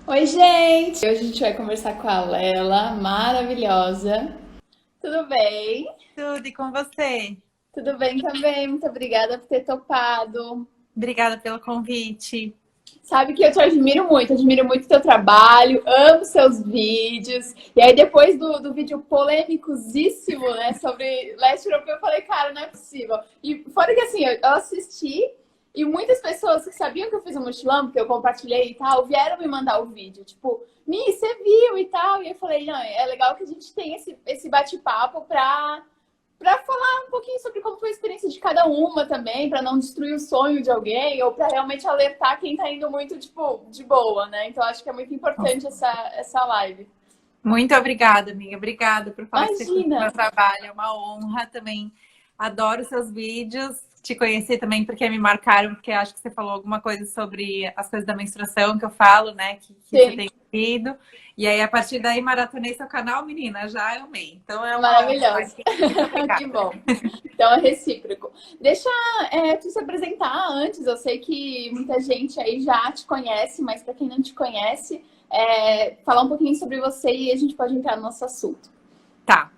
Oi, gente! Hoje a gente vai conversar com a Lela, maravilhosa. Tudo bem? Tudo e com você? Tudo bem também. Muito obrigada por ter topado. Obrigada pelo convite. Sabe que eu te admiro muito o teu trabalho, amo seus vídeos. E aí, depois do vídeo polêmicosíssimo, né, sobre leste europeu, eu falei, cara, não é possível. E fora que assim, eu assisti e muitas pessoas que sabiam que eu fiz um mochilão, porque eu compartilhei e tal, vieram me mandar o vídeo. Tipo, Mi, você viu e tal? E eu falei, não, é legal que a gente tem esse bate-papo pra falar um pouquinho sobre como foi a experiência de cada uma também, para não destruir o sonho de alguém, ou para realmente alertar quem tá indo muito, tipo, de boa, né? Então acho que é muito importante essa live. Muito obrigada, amiga. Obrigada por falar que você curte o Imagina! meu trabalho. É uma honra também. Adoro seus vídeos. Te conheci também porque me marcaram, porque acho que você falou alguma coisa sobre as coisas da menstruação que eu falo, né? Que você Sim, tem vivido. E aí, a partir daí, maratonei seu canal, menina. Já amei. Então é uma honra estar maravilhoso. aqui. Muito Que obrigada. bom. Então é recíproco. Deixa tu se apresentar antes. Eu sei que muita gente aí já te conhece, mas para quem não te conhece, falar um pouquinho sobre você e a gente pode entrar no nosso assunto. Tá.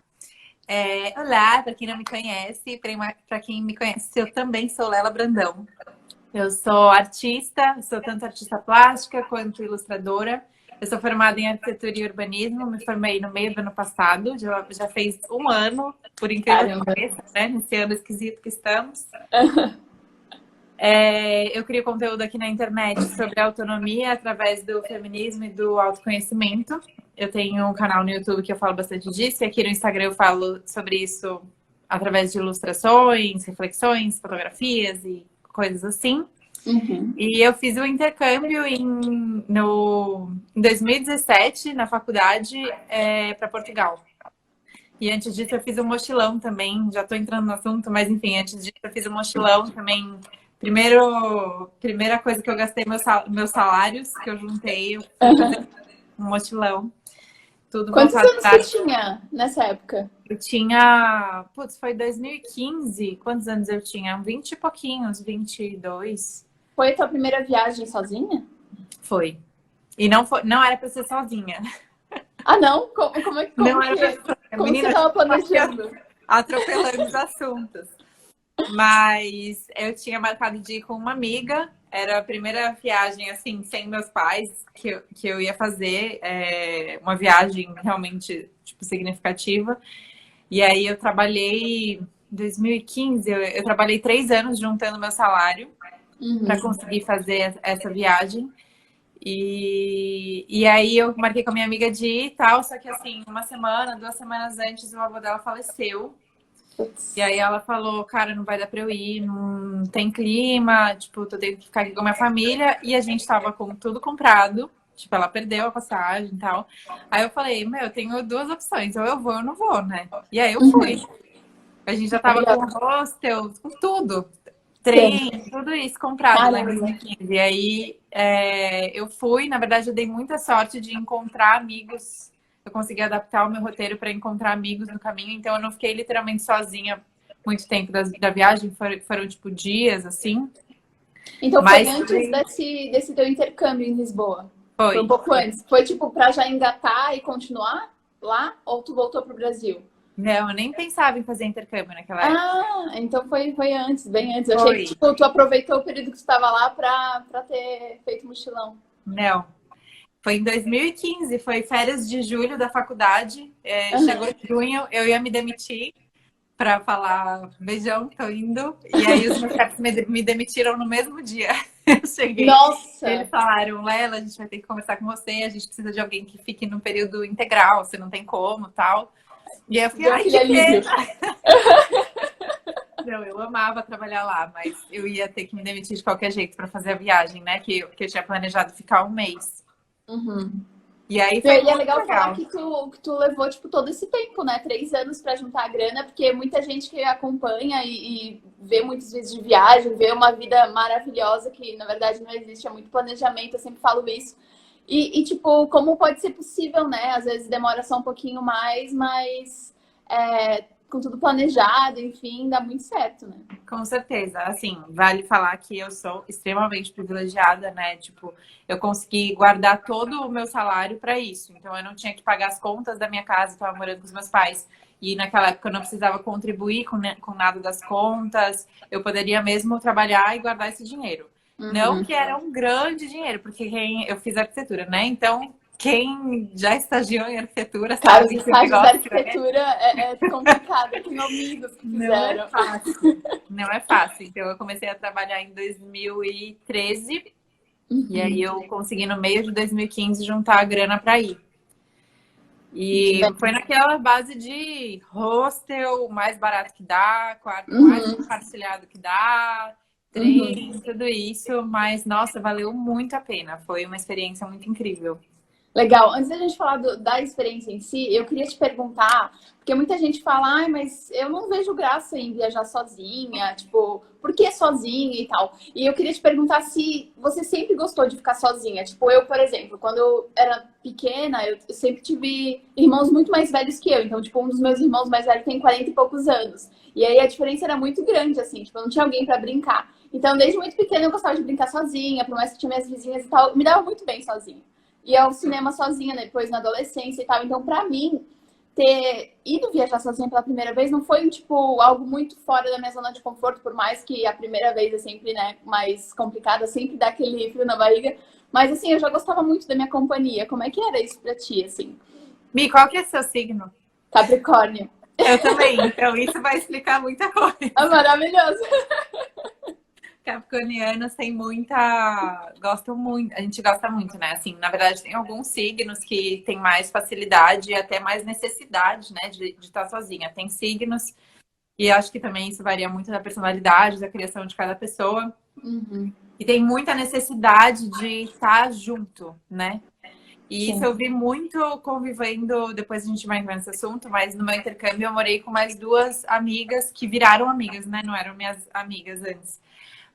Olá, para quem não me conhece, para quem me conhece, eu também sou Lela Brandão. Eu sou artista, sou tanto artista plástica quanto ilustradora. Eu sou formada em arquitetura e urbanismo, me formei no meio do ano passado, já fez um ano, por incrível que Caramba. pareça, né? Nesse ano esquisito que estamos. Eu crio conteúdo aqui na internet sobre autonomia através do feminismo e do autoconhecimento. Eu tenho um canal no YouTube que eu falo bastante disso, e aqui no Instagram eu falo sobre isso através de ilustrações, reflexões, fotografias e coisas assim. Uhum. E eu fiz o intercâmbio em 2017, na faculdade, para Portugal. E antes disso eu fiz um mochilão também, já estou entrando no assunto, mas enfim, antes disso eu fiz um mochilão também. Primeira coisa que eu gastei meus salários, que eu juntei, eu fui fazer um mochilão, tudo Quantos voltado anos para tu arte. tinha nessa época? Eu tinha, foi 2015, quantos anos eu tinha? 20 e pouquinhos, 22. Foi a tua primeira viagem sozinha? Foi. E não era para ser sozinha. Ah, não? Como, Não era pra ser. como que você Menina, estava planejando? atropelando os assuntos. Mas eu tinha marcado de ir com uma amiga. Era a primeira viagem, assim, sem meus pais, que eu ia fazer. Uma viagem realmente, tipo, significativa. E aí eu trabalhei, em 2015, eu trabalhei 3 anos juntando meu salário para Uhum. conseguir fazer essa viagem. E aí eu marquei com a minha amiga de ir e tal, só que assim, uma semana, 2 semanas antes, o avô dela faleceu. E Putz. aí ela falou, cara, não vai dar pra eu ir, não tem clima, tipo, tô tendo que ficar aqui com a minha família. E a gente tava com tudo comprado, tipo, ela perdeu a passagem e tal. Aí eu falei, meu, eu tenho duas opções, ou eu vou ou eu não vou, né? E aí eu Uhum. fui. A gente já tava com Maravilhosa. hostel, com tudo. Sim. Trem, tudo isso comprado lá em Caramba. 2015. E aí eu fui, na verdade, eu dei muita sorte de encontrar amigos. Eu consegui adaptar o meu roteiro para encontrar amigos no caminho, então eu não fiquei literalmente sozinha muito tempo da viagem, foram tipo dias assim, Então foi mas antes desse teu intercâmbio em Lisboa? Foi um foi. pouco antes. Foi tipo pra já engatar e continuar lá? Ou tu voltou pro Brasil? Não, eu nem pensava em fazer intercâmbio naquela época. Ah, então foi antes, bem antes. Eu achei que Foi. tipo, tu aproveitou o período que tu estava lá pra ter feito mochilão. Não. Foi em 2015, foi férias de julho da faculdade. Chegou Aham. junho, eu ia me demitir para falar, beijão, tô indo. E aí os meus chefes me demitiram no mesmo dia. Eu cheguei, eles Nossa! falaram, Lela, a gente vai ter que conversar com você, a gente precisa de alguém que fique no período integral, você não tem como, tal. E aí eu fiquei, Deu ai, aquele que alívio. pena. Não, eu amava trabalhar lá, mas eu ia ter que me demitir de qualquer jeito para fazer a viagem, né? Que eu tinha planejado ficar um mês. Uhum. E aí Meu, foi e é muito legal falar legal. que tu levou, tipo, todo esse tempo, né? 3 anos pra juntar a grana, porque muita gente que acompanha e vê muitos vídeos de viagem, vê uma vida maravilhosa que, na verdade, não existe, é muito planejamento, eu sempre falo isso. Tipo, como pode ser possível, né? Às vezes demora só um pouquinho mais, mas com tudo planejado, enfim, dá muito certo, né? Com certeza. Assim, vale falar que eu sou extremamente privilegiada, né? Tipo, eu consegui guardar todo o meu salário para isso. Então, eu não tinha que pagar as contas da minha casa, estava morando com os meus pais. E naquela época eu não precisava contribuir com nada das contas. Eu poderia mesmo trabalhar e guardar esse dinheiro. Não que era um grande dinheiro, porque eu fiz arquitetura, né? Então, quem já estagiou em arquitetura Cara, os sabe que o estágios da negócio arquitetura é complicado. Eu tenho amigos que não é fizeram. fácil. Não é fácil. Então, eu comecei a trabalhar em 2013 e aí eu consegui, no meio de 2015, juntar a grana para ir. E foi naquela base de hostel, o mais barato que dá, quarto mais compartilhado que dá, trem, tudo isso. Mas, nossa, valeu muito a pena. Foi uma experiência muito incrível. Legal. Antes da gente falar da experiência em si, eu queria te perguntar, porque muita gente fala, ai, mas eu não vejo graça em viajar sozinha, tipo, por que sozinha e tal? E eu queria te perguntar se você sempre gostou de ficar sozinha. Tipo, eu, por exemplo, quando eu era pequena, eu sempre tive irmãos muito mais velhos que eu. Então, tipo, um dos meus irmãos mais velhos tem 40 e poucos anos. E aí a diferença era muito grande, assim, tipo, eu não tinha alguém pra brincar. Então, desde muito pequena eu gostava de brincar sozinha, por mais que tinha minhas vizinhas e tal, me dava muito bem sozinha. E ao cinema sozinha, né, depois na adolescência e tal. Então, pra mim, ter ido viajar sozinha pela primeira vez não foi, tipo, algo muito fora da minha zona de conforto, por mais que a primeira vez é sempre, né, mais complicada, sempre dá aquele frio na barriga. Mas, assim, eu já gostava muito da minha companhia. Como é que era isso pra ti, assim? Mi, qual que é seu signo? Capricórnio. Eu também. Então, isso vai explicar muita coisa. É maravilhoso. Capricornianos tem muita. Gostam muito. A gente gosta muito, né? Assim, na verdade, tem alguns signos que tem mais facilidade e até mais necessidade, né, de estar sozinha. Tem signos, e acho que também isso varia muito da personalidade, da criação de cada pessoa. E tem muita necessidade de estar junto, né? E isso eu vi muito convivendo, depois a gente vai entrar nesse assunto, mas no meu intercâmbio eu morei com mais duas amigas que viraram amigas, né? Não eram minhas amigas antes.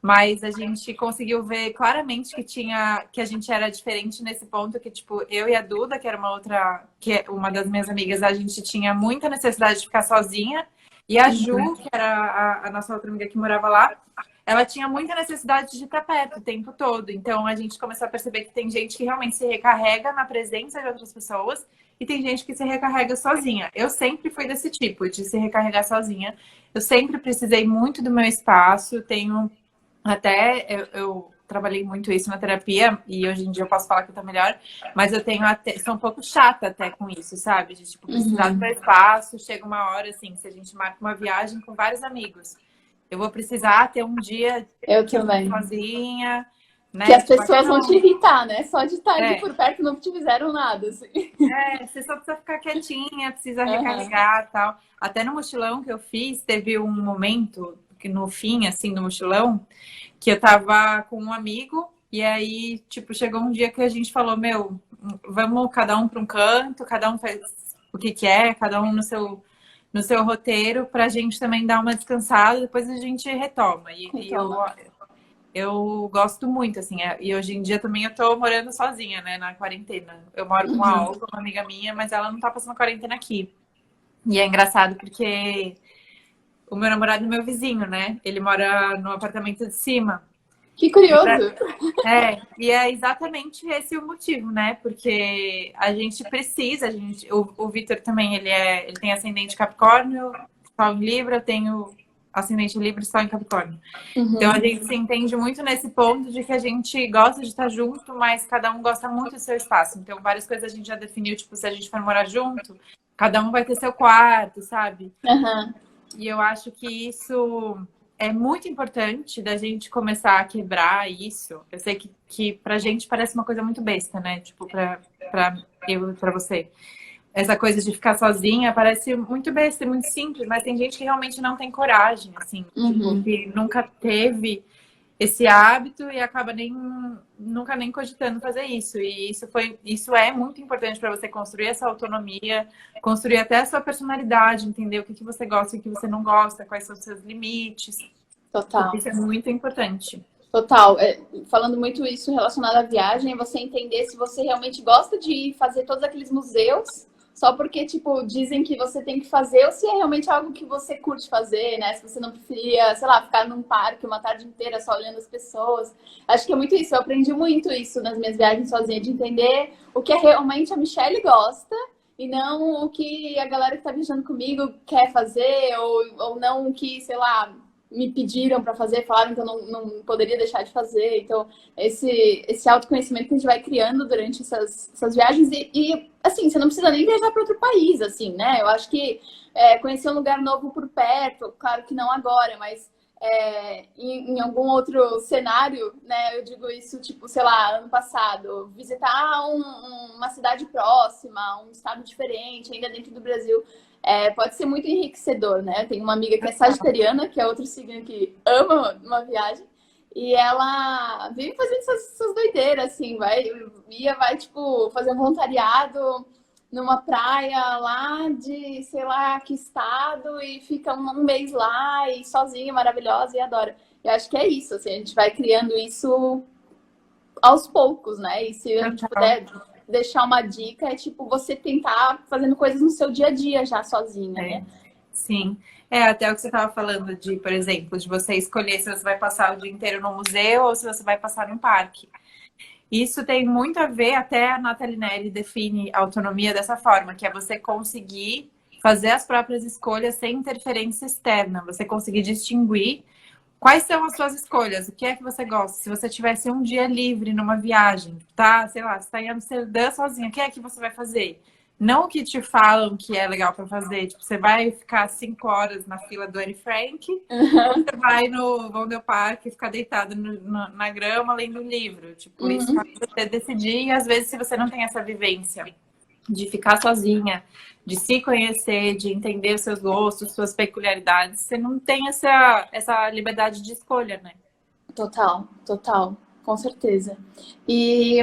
Mas a gente conseguiu ver claramente que a gente era diferente nesse ponto, que, tipo, eu e a Duda, que era que é uma das minhas amigas, a gente tinha muita necessidade de ficar sozinha. E a Ju, que era a nossa outra amiga que morava lá, ela tinha muita necessidade de estar perto o tempo todo. Então a gente começou a perceber que tem gente que realmente se recarrega na presença de outras pessoas e tem gente que se recarrega sozinha. Eu sempre fui desse tipo, de se recarregar sozinha. Eu sempre precisei muito do meu espaço, tenho até eu trabalhei muito isso na terapia e hoje em dia eu posso falar que eu tô melhor, mas eu tenho até, sou um pouco chata até com isso, sabe? De tipo, precisar do meu espaço, chega uma hora assim, se a gente marca uma viagem com vários amigos, eu vou precisar ter um dia Eu que também. eu tô sozinha, né? Que as Tipo, pessoas vão te irritar, né? Só de estar aqui É. por perto não te fizeram nada, assim. Você só precisa ficar quietinha, precisa recarregar e tal. Até no mochilão que eu fiz, teve um momento que no fim, assim, do mochilão, que eu tava com um amigo e aí, tipo, chegou um dia que a gente falou, meu, vamos cada um para um canto, cada um faz o que quer, cada um no seu roteiro, pra gente também dar uma descansada, depois a gente retoma. E eu gosto muito, assim, e hoje em dia também eu tô morando sozinha, né, na quarentena. Eu moro com a Olga, uma amiga minha, mas ela não tá passando quarentena aqui. E é engraçado porque o meu namorado é meu vizinho, né? Ele mora no apartamento de cima. Que curioso. E é exatamente esse o motivo, né? Porque a gente precisa, o Vitor também, ele tem ascendente Capricórnio, Sol em Libra, eu tenho ascendente Libra e Sol em Capricórnio. Então a gente se entende muito nesse ponto de que a gente gosta de estar junto, mas cada um gosta muito do seu espaço. Então várias coisas a gente já definiu, tipo, se a gente for morar junto, cada um vai ter seu quarto, sabe? E eu acho que isso é muito importante da gente começar a quebrar isso. Eu sei que pra gente parece uma coisa muito besta, né? Tipo, pra eu e pra você. Essa coisa de ficar sozinha parece muito besta, muito simples, mas tem gente que realmente não tem coragem, assim. Tipo, que nunca teve esse hábito e acaba nunca nem cogitando fazer isso. E isso é muito importante para você construir essa autonomia, construir até a sua personalidade, entender o que você gosta e o que você não gosta, quais são os seus limites. Total. Isso é muito importante. Total. Falando muito isso relacionado à viagem, é você entender se você realmente gosta de fazer todos aqueles museus só porque, tipo, dizem que você tem que fazer, ou se é realmente algo que você curte fazer, né? Se você não preferia, sei lá, ficar num parque uma tarde inteira só olhando as pessoas. Acho que é muito isso. Eu aprendi muito isso nas minhas viagens sozinha, de entender o que realmente a Michelle gosta e não o que a galera que tá viajando comigo quer fazer, ou não o que, sei lá, me pediram para fazer, falaram que eu não poderia deixar de fazer. Então, esse autoconhecimento que a gente vai criando durante essas viagens assim, você não precisa nem viajar para outro país, assim, né? Eu acho que conhecer um lugar novo por perto, claro que não agora, mas em algum outro cenário, né? Eu digo isso, tipo, sei lá, ano passado, visitar uma cidade próxima, um estado diferente, ainda dentro do Brasil, pode ser muito enriquecedor, né? Tem uma amiga que é sagitariana, que é outro signo que ama uma viagem, e ela vive fazendo essas doideiras, assim, vai, tipo, fazer um voluntariado numa praia lá de, sei lá, que estado, e fica um mês lá, e sozinha, maravilhosa, e adora. Eu acho que é isso, assim, a gente vai criando isso aos poucos, né? E se a gente puder deixar uma dica, é tipo, você tentar fazendo coisas no seu dia a dia já sozinha, né? Sim. Até o que você estava falando de, por exemplo, de você escolher se você vai passar o dia inteiro no museu ou se você vai passar num parque. Isso tem muito a ver, até a Nathalie Neri define a autonomia dessa forma, que é você conseguir fazer as próprias escolhas sem interferência externa, você conseguir distinguir quais são as suas escolhas, o que é que você gosta. Se você tivesse um dia livre numa viagem, tá, sei lá, você tá em Amsterdã sozinha, o que é que você vai fazer? Não o que te falam que é legal para fazer. Tipo, você vai ficar 5 horas na fila do Anne Frank, você vai no Vondel Park e ficar deitado na grama lendo um livro. Tipo, isso faz você decidir. E às vezes, se você não tem essa vivência de ficar sozinha, de se conhecer, de entender os seus gostos, suas peculiaridades, você não tem essa liberdade de escolha, né? Total, total. Com certeza. E.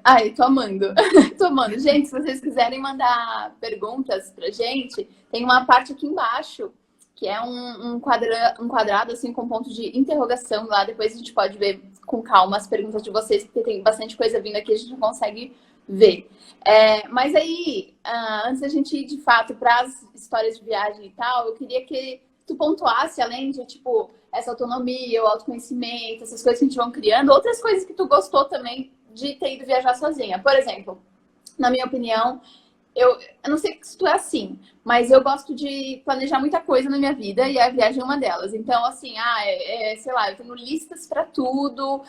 Ai, tô amando. Tô amando. Gente, se vocês quiserem mandar perguntas pra gente, tem uma parte aqui embaixo que é um quadrado assim com ponto de interrogação lá. Depois a gente pode ver com calma as perguntas de vocês, porque tem bastante coisa vindo aqui, a gente não consegue ver. Mas aí, antes da gente ir de fato para as histórias de viagem e tal, eu queria que tu pontuasse, além de, tipo, essa autonomia, o autoconhecimento, essas coisas que a gente vão criando, outras coisas que tu gostou também de ter ido viajar sozinha. Por exemplo, na minha opinião, eu não sei se tu é assim, mas eu gosto de planejar muita coisa na minha vida e a viagem é uma delas. Então, assim, sei lá, eu tenho listas para tudo.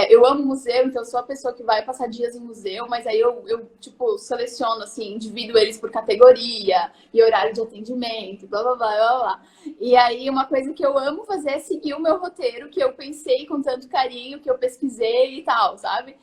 Eu amo museu, então eu sou a pessoa que vai passar dias em museu, mas aí eu tipo, seleciono, assim, divido eles por categoria e horário de atendimento, blá, blá, blá, blá, blá. E aí, uma coisa que eu amo fazer é seguir o meu roteiro, que eu pensei com tanto carinho, que eu pesquisei e tal, sabe?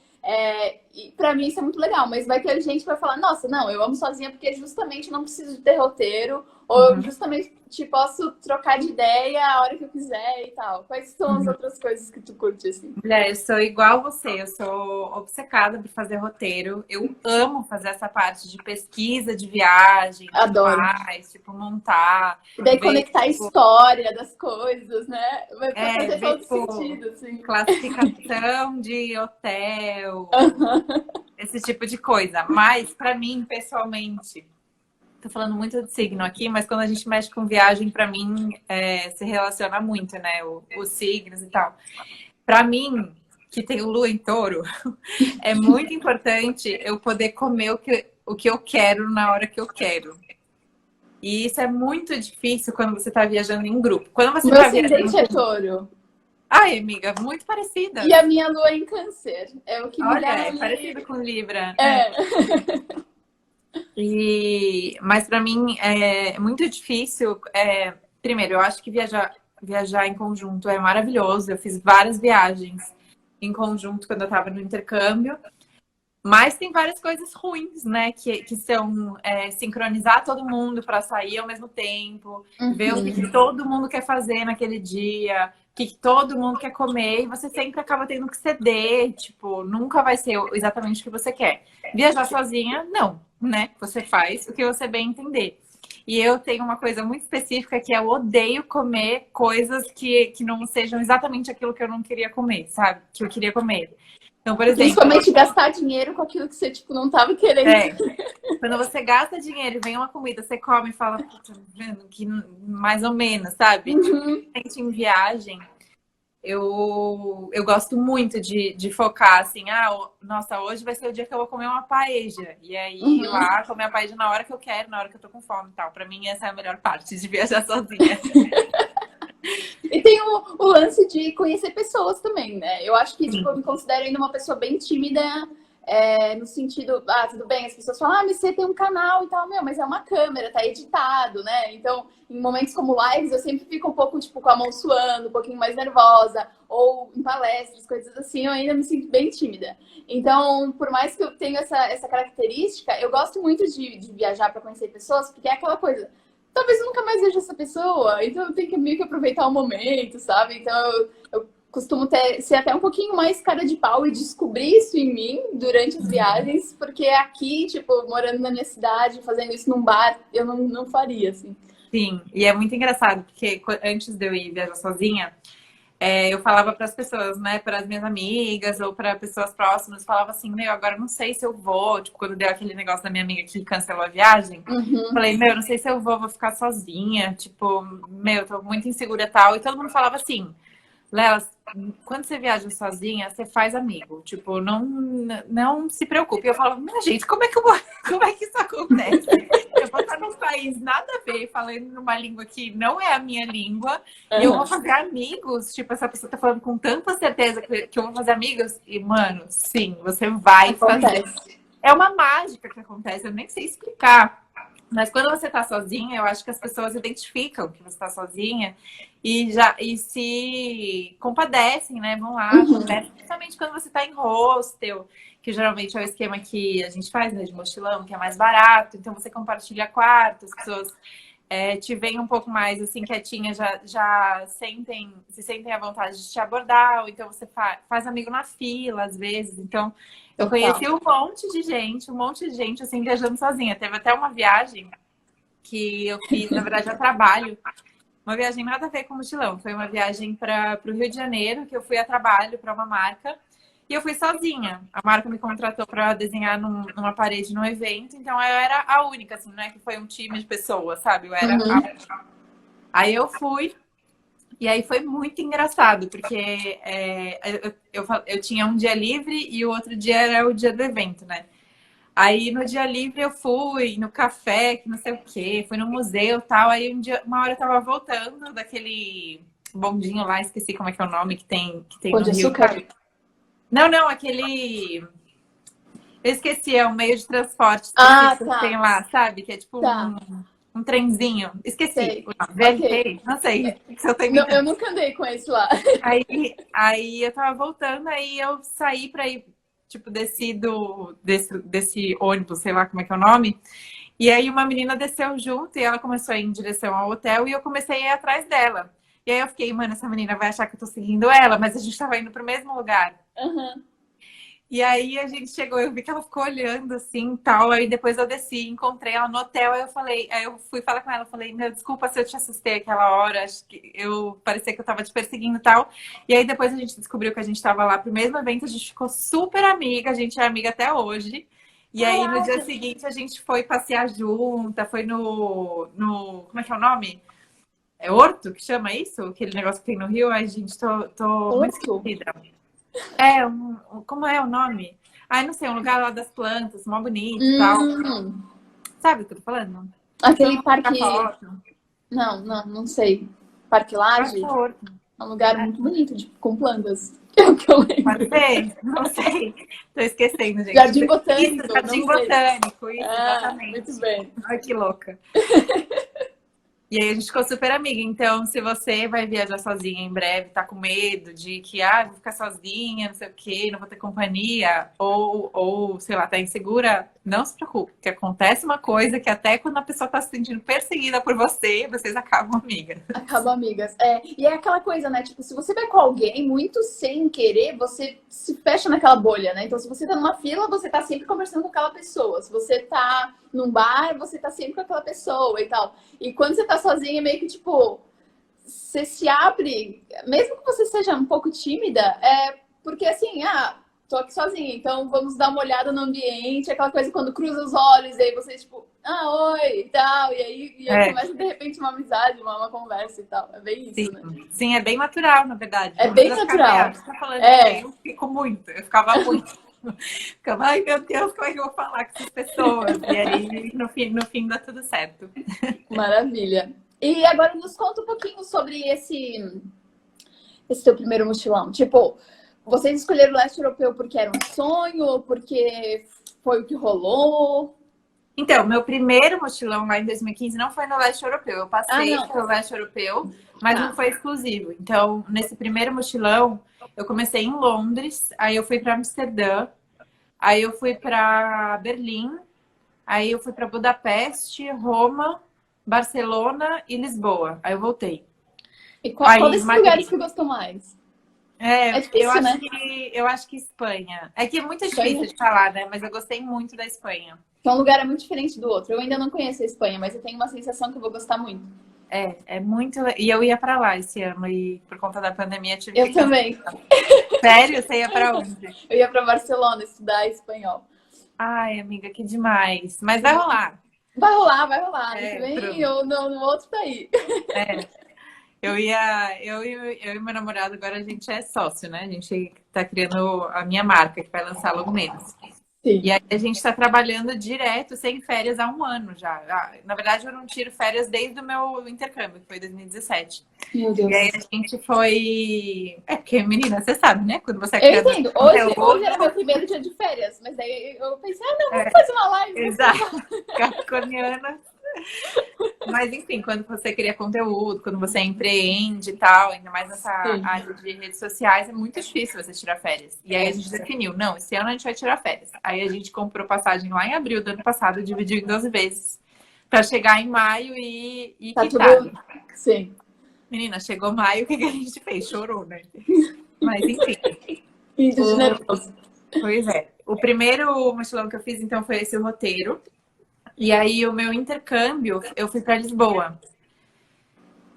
E pra mim isso é muito legal, mas vai ter gente que vai falar, nossa, não, eu amo sozinha porque justamente não preciso de ter roteiro, ou eu justamente posso trocar de ideia a hora que eu quiser e tal. Quais são as outras coisas que tu curte, assim? Mulher, eu sou igual você, eu sou obcecada por fazer roteiro. Eu amo fazer essa parte de pesquisa de viagem, Adoro. Tipo, montar. E daí conectar a história das coisas, né? Vai fazer todo sentido, assim. Classificação de hotel, esse tipo de coisa. Mas, pra mim, pessoalmente, tô falando muito de signo aqui, mas quando a gente mexe com viagem, pra mim, se relaciona muito, né? Os signos e tal. Pra mim, que tem o Lua em Touro, é muito importante eu poder comer o que eu quero na hora que eu quero. E isso é muito difícil quando você tá viajando em grupo. Quando você Meu tá viajando ascendente é Touro. Ai, amiga, muito parecida. E a minha lua é em Câncer. É o que me dá Olha, é parecido com Libra. Mas para mim é muito difícil. Primeiro, eu acho que viajar em conjunto é maravilhoso. Eu fiz várias viagens em conjunto quando eu estava no intercâmbio. Mas tem várias coisas ruins, né? Que são sincronizar todo mundo para sair ao mesmo tempo, ver o que todo mundo quer fazer naquele dia, o que todo mundo quer comer, e você sempre acaba tendo que ceder, tipo, nunca vai ser exatamente o que você quer. Viajar sozinha, não, né? Você faz o que você bem entender. E eu tenho uma coisa muito específica que eu odeio comer coisas que não sejam exatamente aquilo que eu não queria comer, sabe? Que eu queria comer. Então, por exemplo... Principalmente gastar dinheiro com aquilo que você, tipo, não tava querendo. Quando você gasta dinheiro e vem uma comida, você come e fala, puta, vendo que mais ou menos, sabe? Tipo, em viagem, eu gosto muito de focar assim, nossa, hoje vai ser o dia que eu vou comer uma paella. E aí ir lá comer a paella na hora que eu quero, na hora que eu tô com fome e tal. Pra mim, essa é a melhor parte de viajar sozinha. E tem o lance de conhecer pessoas também, né? Eu acho que, tipo, eu me considero ainda uma pessoa bem tímida, no sentido, tudo bem, as pessoas falam, mas você tem um canal e tal, mas é uma câmera, tá editado, né? Então, em momentos como lives, eu sempre fico um pouco, tipo, com a mão suando, um pouquinho mais nervosa, ou em palestras, coisas assim, eu ainda me sinto bem tímida. Então, por mais que eu tenha essa característica, eu gosto muito de viajar para conhecer pessoas, porque é aquela coisa, talvez eu nunca mais veja essa pessoa, então eu tenho que meio que aproveitar o momento, sabe? Então eu costumo ser até um pouquinho mais cara de pau e descobrir isso em mim durante as viagens, porque aqui, tipo, morando na minha cidade, fazendo isso num bar, eu não faria, assim. Sim, e é muito engraçado, porque antes de eu ir viajar sozinha, eu falava para as pessoas, né, para as minhas amigas ou para pessoas próximas, falava assim, agora não sei se eu vou, tipo, quando deu aquele negócio da minha amiga que cancelou a viagem, falei, não sei se eu vou ficar sozinha, tipo, tô muito insegura e tal, e todo mundo falava assim, Léa, quando você viaja sozinha, você faz amigo, tipo, não se preocupe. Eu falava, minha gente, como é que isso acontece? Eu vou estar num país nada a ver, falando numa língua que não é a minha língua, e eu vou fazer amigos. Tipo, essa pessoa tá falando com tanta certeza que eu vou fazer amigos. E, mano, sim, você vai fazer. É uma mágica que acontece, eu nem sei explicar. Mas quando você tá sozinha, eu acho que as pessoas identificam que você tá sozinha e se compadecem, né? Vão lá, principalmente quando você tá em hostel, que geralmente é o esquema que a gente faz, né, de mochilão, que é mais barato. Então você compartilha quarto, as pessoas te veem um pouco mais assim quietinha, já se sentem à vontade de te abordar, ou então você faz amigo na fila às vezes. Então eu conheci um monte de gente assim viajando sozinha. Teve até uma viagem que eu fiz, na verdade, a trabalho. Uma viagem nada a ver com mochilão. Foi uma viagem para o Rio de Janeiro, que eu fui a trabalho para uma marca. E eu fui sozinha. A marca me contratou para desenhar numa parede num evento. Então eu era a única, assim, não é que foi um time de pessoas, sabe? Eu era a única. Aí eu fui. E aí foi muito engraçado, porque eu tinha um dia livre e o outro dia era o dia do evento, né? Aí no dia livre eu fui no café, que não sei o quê, fui no museu e tal. Aí uma hora eu tava voltando daquele bondinho lá, esqueci como é que é o nome que tem Pão no de Rio. açúcar? Não, aquele... Eu esqueci, é um meio de transporte específico que tem lá, sabe? Que é tipo um trenzinho. Esqueci. Sei. VLT, não sei se eu tô inventando. Eu nunca andei com esse lá. Aí eu tava voltando, aí eu saí pra ir, tipo, desci desse ônibus, sei lá como é que é o nome. E aí uma menina desceu junto e ela começou a ir em direção ao hotel e eu comecei a ir atrás dela. E aí eu fiquei, mano, essa menina vai achar que eu tô seguindo ela, mas a gente tava indo pro mesmo lugar. E aí a gente chegou, eu vi que ela ficou olhando assim, tal, aí depois eu desci, encontrei ela no hotel, aí eu fui falar com ela, falei, meu, desculpa se eu te assustei aquela hora, acho que parecia que eu tava te perseguindo e tal. E aí depois a gente descobriu que a gente tava lá pro mesmo evento, a gente ficou super amiga, a gente é amiga até hoje. E aí no dia seguinte a gente foi passear junta, foi como é que é o nome? É Horto que chama isso? Aquele negócio que tem no Rio? Ai, gente, tô muito esquecida. Como é o nome? Ai, não sei, um lugar lá das plantas, mó bonito e tal. Sabe o que eu tô falando? Aquele parque... Não sei. Parque Lage? É um lugar muito bonito, com plantas. É o que eu lembro. Pode ser? Não sei. Tô esquecendo, gente. Jardim Botânico. Isso, Jardim Botânico, isso, exatamente. Muito bem. Ai, que louca. E aí a gente ficou super amiga. Então, se você vai viajar sozinha em breve, tá com medo de que, vou ficar sozinha, não sei o quê, não vou ter companhia, ou sei lá, tá insegura, não se preocupe, que acontece uma coisa que até quando a pessoa tá se sentindo perseguida por você, vocês acabam amigas. Acabam amigas. E é aquela coisa, né? Tipo, se você vai com alguém muito sem querer, você se fecha naquela bolha, né? Então, se você tá numa fila, você tá sempre conversando com aquela pessoa. Se você tá num bar, você tá sempre com aquela pessoa e tal. E quando você tá sozinha, meio que, tipo, você se abre, mesmo que você seja um pouco tímida, porque assim, tô aqui sozinha, então vamos dar uma olhada no ambiente, aquela coisa quando cruza os olhos, e aí vocês, tipo, oi, e tal, e aí começa de repente uma amizade, uma conversa e tal. É bem isso, sim. né? Sim, é bem natural, na verdade. É Não bem precisa ficar natural. Você tá falando É, eu fico muito, eu ficava muito. Ficava, ai meu Deus, como é que eu vou falar com essas pessoas? E aí, no fim dá tudo certo. maravilha. E agora nos conta um pouquinho sobre esse teu primeiro mochilão. Tipo, vocês escolheram o leste europeu porque era um sonho ou porque foi o que rolou? Então, meu primeiro mochilão lá em 2015 não foi no leste europeu. Eu Ah, passei não. pelo leste europeu, mas Tá. não foi exclusivo. Então, nesse primeiro mochilão, eu comecei em Londres, aí eu fui para Amsterdã, aí eu fui para Berlim, aí eu fui para Budapeste, Roma, Barcelona e Lisboa. Aí eu voltei. E qual Aí, desses Madrid. lugares que gostou mais? É É, difícil, né? eu acho que Espanha. É que é muito Espanha? difícil de falar, né? Mas eu gostei muito da Espanha. Que um lugar é muito diferente do outro. Eu ainda não conheço a Espanha, mas eu tenho uma sensação que eu vou gostar muito. É muito. E eu ia pra lá esse ano e por conta da pandemia tive Eu que também. cancelar. Sério? Você ia pra onde? Eu ia para Barcelona estudar espanhol. Ai, amiga, que demais. Mas vai rolar. Vai rolar, vai rolar. Ano que Pro- vem ou no outro tá aí. é, eu e meu namorado agora a gente é sócio, né? A gente tá criando a minha marca que vai lançar logo menos. Sim. E aí a gente está trabalhando direto, sem férias, há um ano já. Na verdade, eu não tiro férias desde o meu intercâmbio, que foi em 2017. Meu Deus. E aí a gente foi. É porque, menina, você sabe, né? Quando você é Eu criador entendo. de Hoje conteúdo. era meu primeiro dia de férias, mas daí eu pensei, não, vamos fazer uma live. Exato. Capricorniana. Mas, enfim, quando você cria conteúdo, quando você empreende e tal, ainda mais nessa Sim. área de redes sociais, é muito difícil você tirar férias. E aí a gente definiu, não, esse ano a gente vai tirar férias. Aí a gente comprou passagem lá em abril do ano passado, dividiu em 12 vezes, para chegar em maio e Tá quitar. tudo. Sim. Menina, chegou maio, o que a gente fez? Chorou, né? Mas, enfim. Vídeo de nervoso. Pois é. O primeiro mochilão que eu fiz, então, foi esse roteiro. E aí, o meu intercâmbio, eu fui para Lisboa.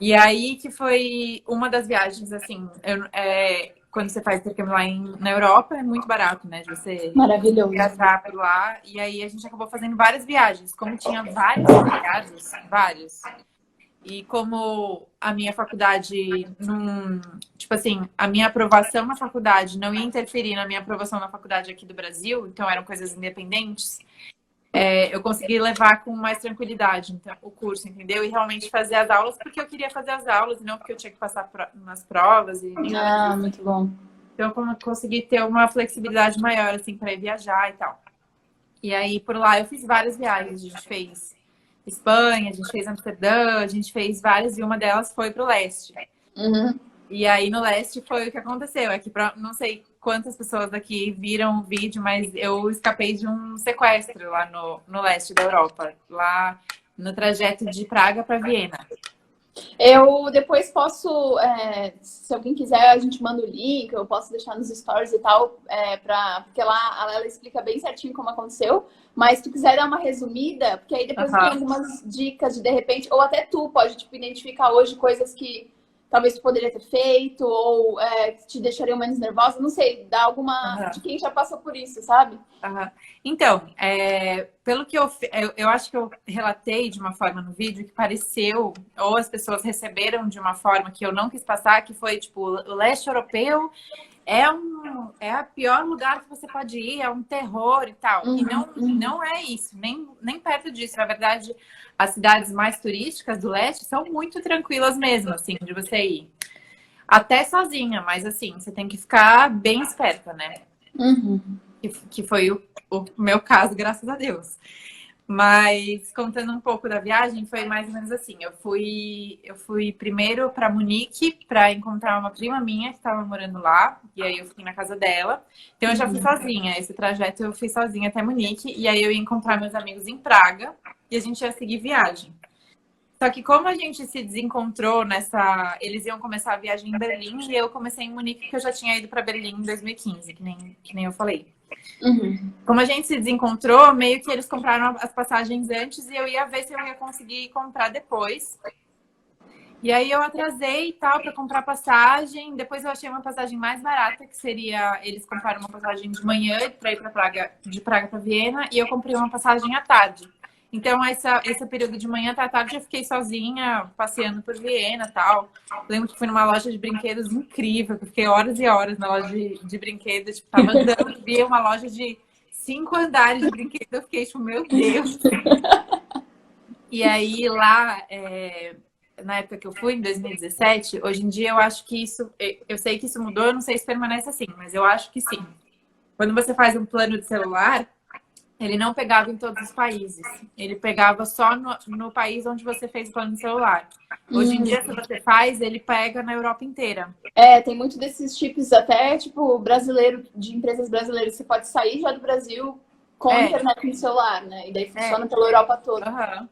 E aí que foi uma das viagens, assim, quando você faz intercâmbio lá na Europa, é muito barato, né? De você Maravilhoso. viajar por lá. E aí a gente acabou fazendo várias viagens. Como tinha vários feriados, vários. E como a minha faculdade não... Tipo assim, a minha aprovação na faculdade não ia interferir na minha aprovação na faculdade aqui do Brasil, então eram coisas independentes. Eu consegui levar com mais tranquilidade então, o curso, entendeu? E realmente fazer as aulas porque eu queria fazer as aulas e não porque eu tinha que passar nas provas. Muito bom. Então, eu consegui ter uma flexibilidade maior, assim, para ir viajar e tal. E aí, por lá, eu fiz várias viagens. A gente fez Espanha, a gente fez Amsterdã, a gente fez várias e uma delas foi pro leste. Uhum. E aí, no leste, foi o que aconteceu. É que, não sei quantas pessoas daqui viram o vídeo, mas eu escapei de um sequestro lá no leste da Europa. Lá no trajeto de Praga para Viena. Eu depois posso, se alguém quiser, a gente manda o link, eu posso deixar nos stories e tal, porque lá ela explica bem certinho como aconteceu. Mas se tu quiser dar uma resumida, porque aí depois tem algumas dicas de repente, ou até tu pode tipo, identificar hoje coisas que talvez tu poderia ter feito, ou que te deixariam menos nervosa, não sei, dá alguma de quem já passou por isso, sabe? Então, pelo que eu acho que eu relatei de uma forma no vídeo que pareceu, ou as pessoas receberam de uma forma que eu não quis passar, que foi tipo, o leste europeu é o pior lugar que você pode ir, é um terror e tal. E não é isso, nem perto disso. Na verdade, as cidades mais turísticas do leste são muito tranquilas mesmo, assim, de você ir. Até sozinha, mas assim, você tem que ficar bem esperta, né? Que foi o meu caso, graças a Deus. Mas contando um pouco da viagem, foi mais ou menos assim. Eu fui primeiro para Munique para encontrar uma prima minha que estava morando lá. E aí eu fiquei na casa dela. Então eu já fui sozinha. Esse trajeto eu fui sozinha até Munique. E aí eu ia encontrar meus amigos em Praga. E a gente ia seguir viagem. Só que como a gente se desencontrou eles iam começar a viagem em Berlim e eu comecei em Munique porque eu já tinha ido para Berlim em 2015, que nem eu falei. Como a gente se desencontrou, meio que eles compraram as passagens antes e eu ia ver se eu ia conseguir comprar depois. E aí eu atrasei e tal para comprar passagem. Depois eu achei uma passagem mais barata, que seria eles compraram uma passagem de manhã para ir para Praga, de Praga para Viena, e eu comprei uma passagem à tarde. Então esse período de manhã até à tarde eu fiquei sozinha passeando por Viena, e tal. Lembro que fui numa loja de brinquedos incrível, que eu fiquei horas e horas na loja de brinquedos, tipo, tava andando, vi uma loja de 5 andares de brinquedos, eu fiquei tipo, meu Deus. E aí lá, na época que eu fui, em 2017, hoje em dia eu acho que isso, eu sei que isso mudou, eu não sei se permanece assim, mas eu acho que sim. Quando você faz um plano de celular, ele não pegava em todos os países, ele pegava só no país onde você fez o plano de celular. Hoje em dia, se você faz, ele pega na Europa inteira. Tem muito desses chips até, tipo, brasileiro, de empresas brasileiras. Você pode sair já do Brasil com internet no celular, né? E daí funciona pela Europa toda. Uhum.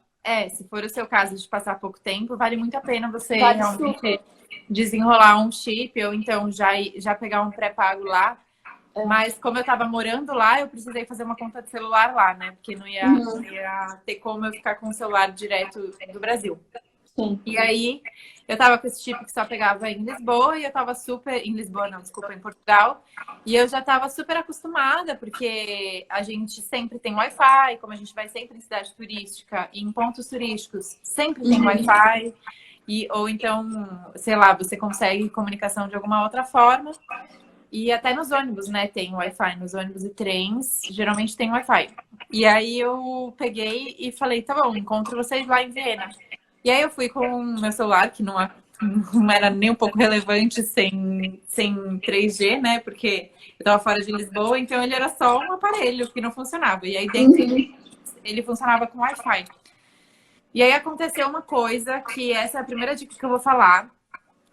Se for o seu caso de passar pouco tempo, vale muito a pena você realmente desenrolar um chip ou então já pegar um pré-pago lá. Mas como eu tava morando lá, eu precisei fazer uma conta de celular lá, né? Porque não ia ter como eu ficar com o celular direto do Brasil. Sim. E aí, eu tava com esse chip que só pegava em Lisboa e eu tava super... Em Lisboa, não, desculpa, em Portugal. E eu já tava super acostumada, porque a gente sempre tem Wi-Fi, como a gente vai sempre em cidade turística e em pontos turísticos, sempre tem Wi-Fi. Ou então, sei lá, você consegue comunicação de alguma outra forma. E até nos ônibus, né, tem Wi-Fi. Nos ônibus e trens, geralmente tem Wi-Fi. E aí eu peguei e falei, tá bom, encontro vocês lá em Viena. E aí eu fui com o meu celular, que não era nem um pouco relevante sem 3G, né? Porque eu tava fora de Lisboa, então ele era só um aparelho que não funcionava. E aí dentro ele funcionava com Wi-Fi. E aí aconteceu uma coisa, que essa é a primeira dica que eu vou falar,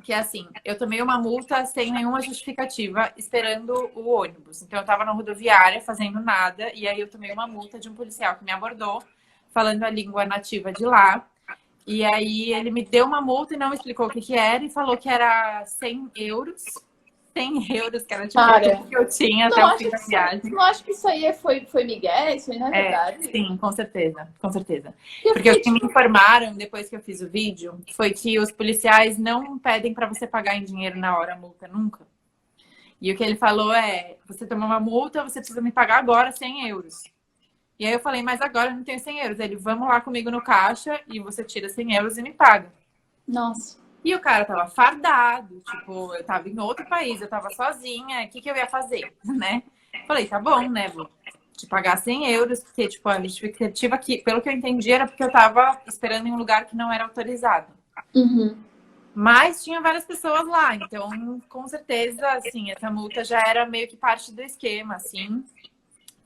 que é assim, eu tomei uma multa sem nenhuma justificativa, esperando o ônibus. Então eu tava na rodoviária fazendo nada, e aí eu tomei uma multa de um policial que me abordou, falando a língua nativa de lá. E aí ele me deu uma multa e não explicou o que era e falou que era 100 euros. 100 euros, que era tipo tudo que eu tinha até o fim da viagem. Não acho que isso aí foi migué, isso aí não é verdade? Sim, com certeza, com certeza. Porque o que me informaram depois que eu fiz o vídeo foi que os policiais não pedem para você pagar em dinheiro na hora a multa, nunca. E o que ele falou você tomou uma multa, você precisa me pagar agora 100 euros. E aí eu falei, mas agora eu não tenho 100 euros. Ele, vamos lá comigo no caixa e você tira 100 euros e me paga. Nossa. E o cara tava fardado, tipo, eu tava em outro país, eu tava sozinha, o que eu ia fazer, né? Falei, tá bom, né, vou te pagar 100 euros, porque, tipo, a justificativa aqui, pelo que eu entendi, era porque eu tava esperando em um lugar que não era autorizado. Mas tinha várias pessoas lá, então, com certeza, assim, essa multa já era meio que parte do esquema, assim.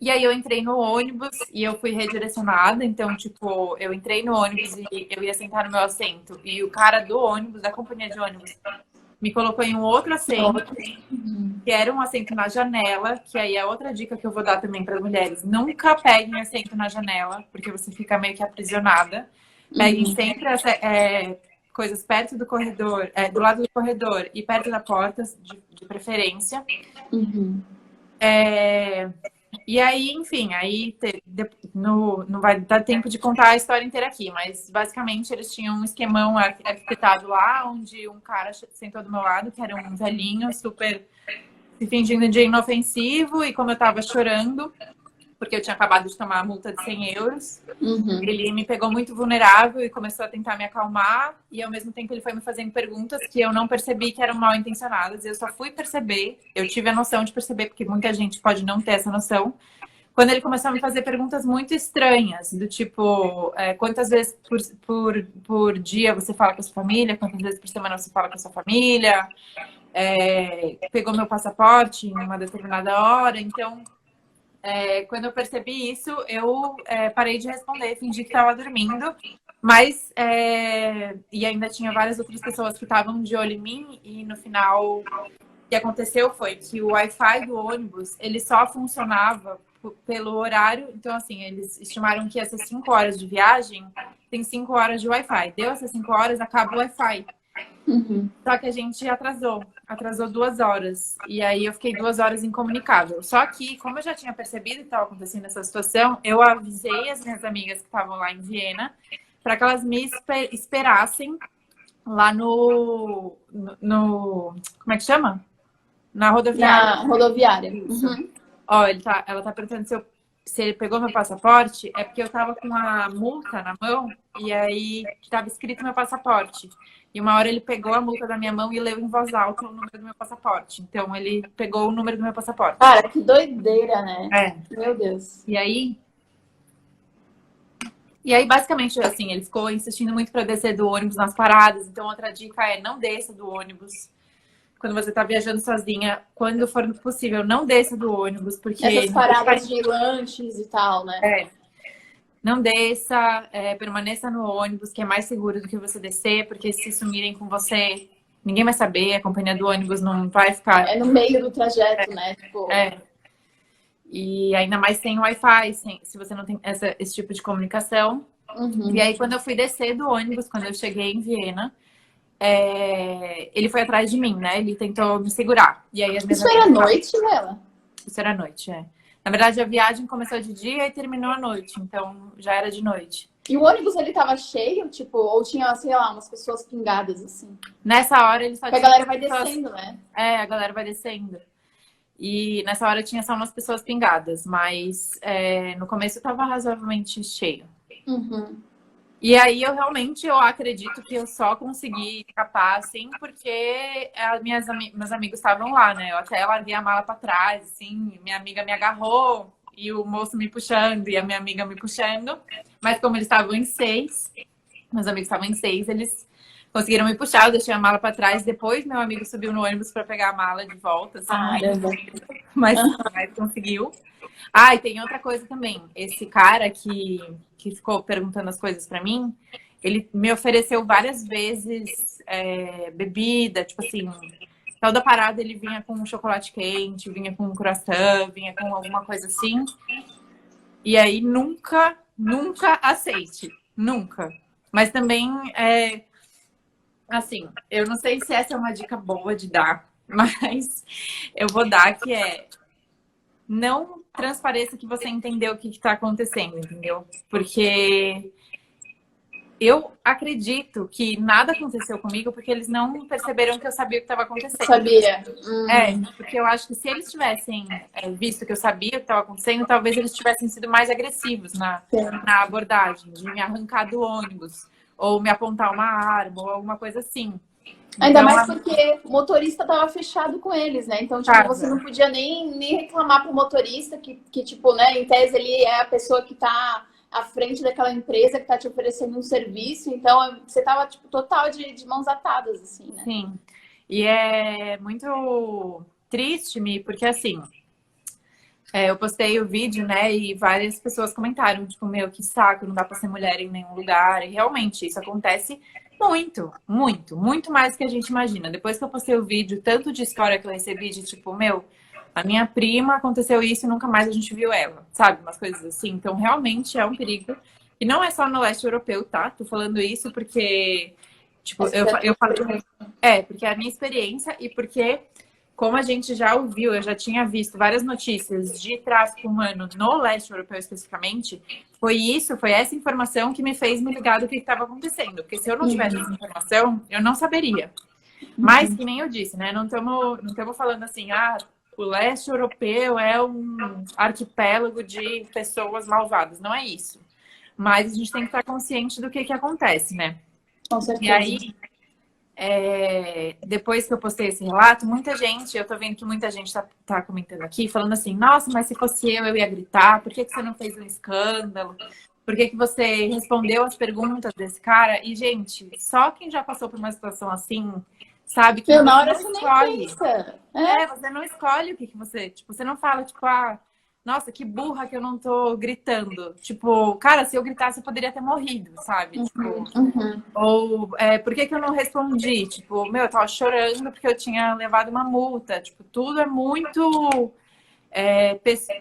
E aí eu entrei no ônibus e eu fui redirecionada. Então, tipo, eu entrei no ônibus e eu ia sentar no meu assento. E o cara do ônibus, da companhia de ônibus, me colocou em um outro assento, que era um assento na janela, que aí é outra dica que eu vou dar também para as mulheres. Nunca peguem assento na janela, porque você fica meio que aprisionada. Peguem sempre coisas perto do corredor, do lado do corredor e perto da porta, de preferência. E aí, enfim, aí não vai dar tempo de contar a história inteira aqui, mas basicamente eles tinham um esquemão arquitetado lá, onde um cara sentou do meu lado, que era um velhinho, super se fingindo de inofensivo, e como eu tava chorando, porque eu tinha acabado de tomar a multa de 100 euros, ele me pegou muito vulnerável e começou a tentar me acalmar, e ao mesmo tempo ele foi me fazendo perguntas que eu não percebi que eram mal intencionadas, eu só fui perceber, eu tive a noção de perceber, porque muita gente pode não ter essa noção, quando ele começou a me fazer perguntas muito estranhas, do tipo, quantas vezes por dia você fala com a sua família, quantas vezes por semana você fala com a sua família, pegou meu passaporte em uma determinada hora, então... quando eu percebi isso, eu parei de responder, fingi que estava dormindo, mas e ainda tinha várias outras pessoas que estavam de olho em mim, e no final o que aconteceu foi que o Wi-Fi do ônibus, ele só funcionava pelo horário, então assim, eles estimaram que essas 5 horas de viagem tem 5 horas de Wi-Fi, deu essas 5 horas, acaba o Wi-Fi. Só que a gente atrasou 2 horas. E aí eu fiquei 2 horas incomunicável. Só que, como eu já tinha percebido que estava acontecendo essa situação, eu avisei as minhas amigas que estavam lá em Viena para que elas me esperassem lá no como é que chama? Na rodoviária. Na rodoviária. Isso. Uhum. Ó, ela tá perguntando se ele pegou meu passaporte, é porque eu tava com a multa na mão e aí tava escrito meu passaporte. E uma hora ele pegou a multa da minha mão e leu em voz alta o número do meu passaporte. Então ele pegou o número do meu passaporte. Cara, que doideira, né? É. Meu Deus. E aí, basicamente, assim, ele ficou insistindo muito para descer do ônibus nas paradas. Então, outra dica é não desça do ônibus quando você tá viajando sozinha. Quando for possível, não desça do ônibus, porque... Essas paradas de lanches e tal, né? Não desça, permaneça no ônibus, que é mais seguro do que você descer, porque se sumirem com você, ninguém vai saber, a companhia do ônibus não vai ficar... É no meio do trajeto, né? Tipo... E ainda mais sem Wi-Fi, se você não tem esse tipo de comunicação. Uhum. E aí, quando eu fui descer do ônibus, quando eu cheguei em Viena, ele foi atrás de mim, né? Ele tentou me segurar. E aí, Isso era à noite, Lela? Isso era à noite, Na verdade, a viagem começou de dia e terminou à noite. Então, já era de noite. E o ônibus, ele tava cheio, tipo... Ou tinha, sei lá, umas pessoas pingadas, assim? Nessa hora, ele só tinha... A galera vai descendo, né? A galera vai descendo. E nessa hora tinha só umas pessoas pingadas, mas no começo estava razoavelmente cheio. Uhum. E aí eu acredito que eu só consegui escapar, assim, porque meus amigos estavam lá, né? Eu até larguei a mala para trás, assim, minha amiga me agarrou e o moço me puxando e a minha amiga me puxando. Mas como eles estavam em 6, meus amigos estavam em 6, eles conseguiram me puxar, eu deixei a mala para trás. Depois meu amigo subiu no ônibus para pegar a mala de volta, assim, mas conseguiu. E tem outra coisa também. Esse cara que ficou perguntando as coisas para mim, ele me ofereceu várias vezes bebida, tipo assim, toda parada ele vinha com um chocolate quente, vinha com um croissant, vinha com alguma coisa assim. E aí nunca aceite, nunca. Mas também assim, eu não sei se essa é uma dica boa de dar, mas eu vou dar que não transpareça que você entendeu o que está acontecendo, entendeu? Porque eu acredito que nada aconteceu comigo porque eles não perceberam que eu sabia o que estava acontecendo. Sabia. Porque eu acho que se eles tivessem visto que eu sabia o que estava acontecendo, talvez eles tivessem sido mais agressivos na abordagem, de me arrancar do ônibus, ou me apontar uma arma, ou alguma coisa assim. Ainda mais porque o motorista estava fechado com eles, né? Então, tipo, você não podia nem reclamar pro motorista que, tipo, né, em tese ele é a pessoa que tá à frente daquela empresa que tá te oferecendo um serviço. Então, você tava, tipo, total de mãos atadas, assim, né? Sim. E é muito triste, Mi, porque assim, eu postei o vídeo, né, e várias pessoas comentaram, tipo, meu, que saco, não dá pra ser mulher em nenhum lugar. E realmente, isso acontece muito mais do que a gente imagina. Depois que eu postei o vídeo, tanto de história que eu recebi, de tipo, meu, a minha prima aconteceu isso e nunca mais a gente viu ela, sabe? Umas coisas assim. Então, realmente é um perigo. E não é só no leste europeu, tá? Tô falando isso porque, tipo, eu falei... porque é a minha experiência e porque, como a gente já ouviu, eu já tinha visto várias notícias de tráfico humano no leste europeu especificamente, foi essa informação que me fez me ligar do que estava acontecendo. Porque se eu não tivesse essa informação, eu não saberia. Mas, que nem eu disse, né? Não estamos falando assim, o leste europeu é um arquipélago de pessoas malvadas. Não é isso. Mas a gente tem que estar consciente do que acontece, né? Com certeza. E aí... depois que eu postei esse relato, eu tô vendo que muita gente tá comentando aqui, falando assim, nossa, mas se fosse eu ia gritar, por que você não fez um escândalo? Por que você respondeu as perguntas desse cara? E, gente, só quem já passou por uma situação assim, sabe que na hora você não escolhe. você não escolhe o que você, tipo, você não fala, tipo, nossa, que burra que eu não tô gritando. Tipo, cara, se eu gritasse, eu poderia ter morrido, sabe? Tipo, ou por que eu não respondi? Tipo, meu, eu tava chorando porque eu tinha levado uma multa. Tipo, tudo é muito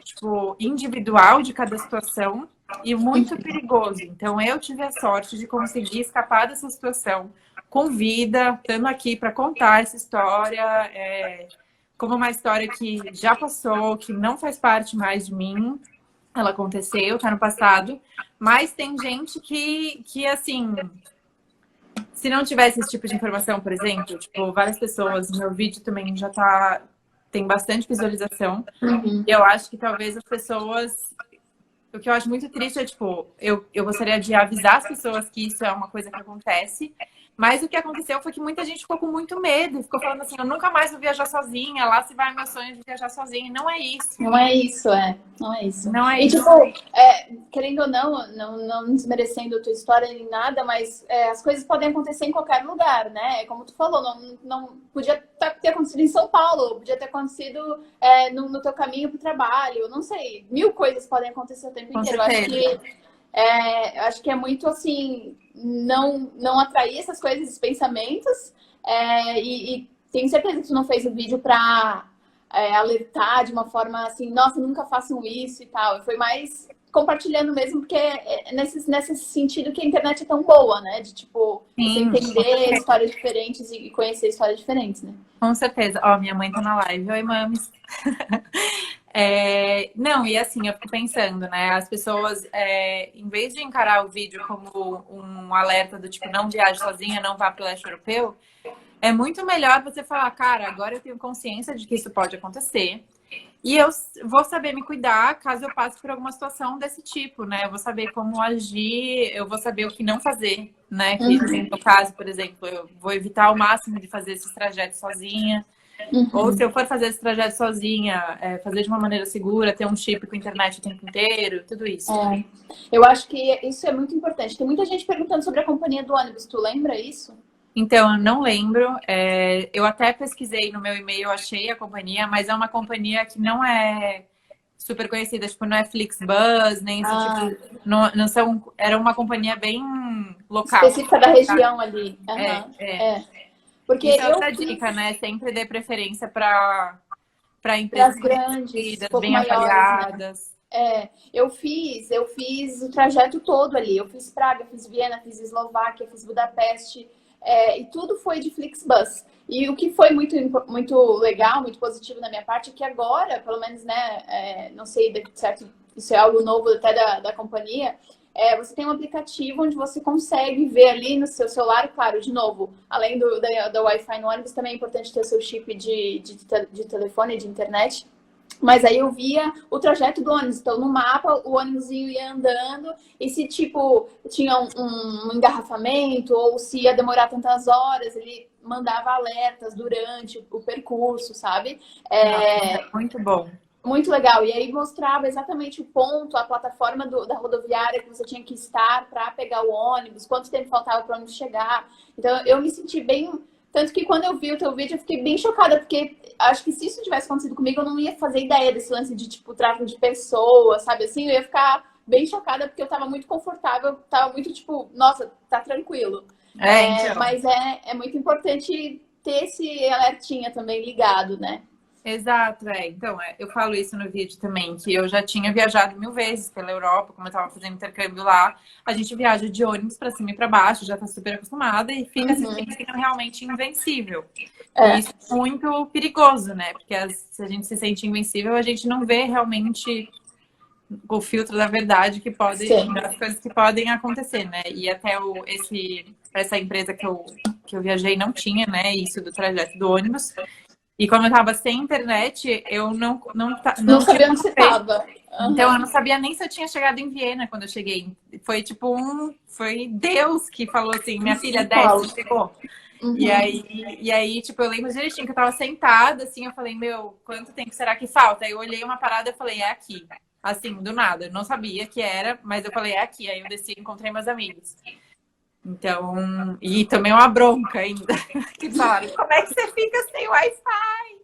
tipo, individual de cada situação e muito perigoso. Então, eu tive a sorte de conseguir escapar dessa situação com vida, estando aqui para contar essa história. Como uma história que já passou, que não faz parte mais de mim. Ela aconteceu, tá no passado. Mas tem gente que assim, se não tivesse esse tipo de informação, por exemplo, tipo, várias pessoas, meu vídeo também tem bastante visualização. Uhum. Eu acho que talvez as pessoas. O que eu acho muito triste é, tipo, eu gostaria de avisar as pessoas que isso é uma coisa que acontece, mas o que aconteceu foi que muita gente ficou com muito medo, ficou falando assim, eu nunca mais vou viajar sozinha, lá se vai meu sonho de viajar sozinha, e não é isso. Não é isso, não é isso. Não é E, isso. tipo, querendo ou não desmerecendo a tua história nem nada, mas as coisas podem acontecer em qualquer lugar, né? Como tu falou, não podia ter acontecido em São Paulo, podia ter acontecido no teu caminho pro trabalho, não sei, mil coisas podem acontecer o tempo inteiro. Eu acho que é muito assim, não atrair essas coisas, esses pensamentos, e tenho certeza que tu não fez o vídeo pra alertar de uma forma assim, nossa, nunca façam isso e tal. Foi mais compartilhando mesmo, porque nesse sentido que a internet é tão boa, né? De, tipo, você entender histórias diferentes e conhecer histórias diferentes, né? Com certeza. Ó, minha mãe tá na live. Oi, mames. Não, e assim, eu fico pensando, né? As pessoas, em vez de encarar o vídeo como um alerta do tipo, não viaje sozinha, não vá pro leste europeu, é muito melhor você falar, cara, agora eu tenho consciência de que isso pode acontecer. E eu vou saber me cuidar caso eu passe por alguma situação desse tipo, né? Eu vou saber como agir, eu vou saber o que não fazer, né? Que no caso, por exemplo, eu vou evitar ao máximo de fazer esses trajetos sozinha. Ou se eu for fazer esse trajeto sozinha, fazer de uma maneira segura, ter um chip com internet o tempo inteiro, tudo isso. Eu acho que isso é muito importante. Tem muita gente perguntando sobre a companhia do ônibus. Tu lembra isso? Então, eu não lembro. Eu até pesquisei no meu e-mail, achei a companhia, mas é uma companhia que não é super conhecida, tipo, não é Flixbus, nem esse tipo. Não são, era uma companhia bem local. Específica da região ali. Porque isso é outra dica, né? Sempre dê preferência para empresas grandes, bem avaliadas. Né? Eu fiz o trajeto todo ali. Eu fiz Praga, fiz Viena, fiz Eslováquia, fiz Budapeste. E tudo foi de Flixbus. E o que foi muito, muito legal, muito positivo na minha parte, é que agora, pelo menos, né, não sei, certo, isso é algo novo até da companhia, você tem um aplicativo onde você consegue ver ali no seu celular, claro, de novo, além do Wi-Fi no ônibus, também é importante ter o seu chip de telefone, de internet. Mas aí eu via o trajeto do ônibus. Então, no mapa, o ônibusinho ia andando. E se, tipo, tinha um engarrafamento ou se ia demorar tantas horas, ele mandava alertas durante o percurso, sabe? Muito bom. Muito legal. E aí mostrava exatamente o ponto, a plataforma da rodoviária que você tinha que estar para pegar o ônibus, quanto tempo faltava para o ônibus chegar. Então, eu me senti bem... Tanto que quando eu vi o teu vídeo, eu fiquei bem chocada, porque acho que se isso tivesse acontecido comigo, eu não ia fazer ideia desse lance de, tipo, tráfico de pessoas, sabe? Assim, eu ia ficar bem chocada, porque eu tava muito confortável, tava muito, tipo, nossa, tá tranquilo. Então. Mas é muito importante ter esse alertinha também ligado, né? Exato, Então, eu falo isso no vídeo também, que eu já tinha viajado 1000 vezes pela Europa, como eu tava fazendo intercâmbio lá. A gente viaja de ônibus para cima e para baixo, já tá super acostumada e fica se sentindo realmente invencível. E isso é muito perigoso, né? Porque se a gente se sente invencível, a gente não vê realmente o filtro da verdade das coisas que podem acontecer, né? E até essa empresa que eu viajei não tinha, né? Isso do trajeto do ônibus. E como eu tava sem internet, eu não sabia onde você tava. Então eu não sabia nem se eu tinha chegado em Viena quando eu cheguei. Foi tipo foi Deus que falou assim, minha filha, desce, chegou. E aí, tipo, eu lembro direitinho que eu tava sentada, assim, eu falei, meu, quanto tempo será que falta? Aí eu olhei uma parada e falei, é aqui. Assim, do nada. Eu não sabia que era, mas eu falei, é aqui. Aí eu desci e encontrei meus amigos. Então, e tomei uma bronca ainda. Que falaram, como é que você fica sem Wi-Fi?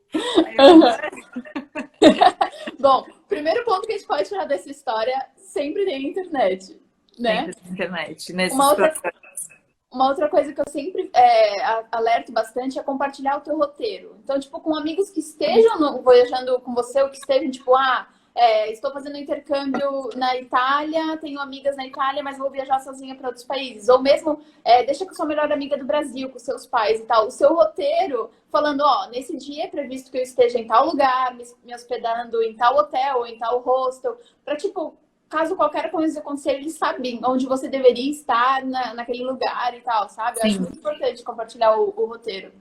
Bom, primeiro ponto que a gente pode tirar dessa história, sempre tem internet, né? Sempre tem internet. Uma outra coisa que eu sempre alerto bastante é compartilhar o teu roteiro. Então, tipo, com amigos que estejam viajando com você, ou que estejam, tipo, estou fazendo intercâmbio na Itália, tenho amigas na Itália, mas vou viajar sozinha para outros países. Ou mesmo, deixa com sua melhor amiga do Brasil, com seus pais e tal. O seu roteiro falando, nesse dia é previsto que eu esteja em tal lugar, me hospedando em tal hotel ou em tal hostel. Para, tipo, caso qualquer coisa acontecer, eles sabem onde você deveria estar naquele lugar e tal, sabe? Eu acho Sim. muito importante compartilhar o roteiro.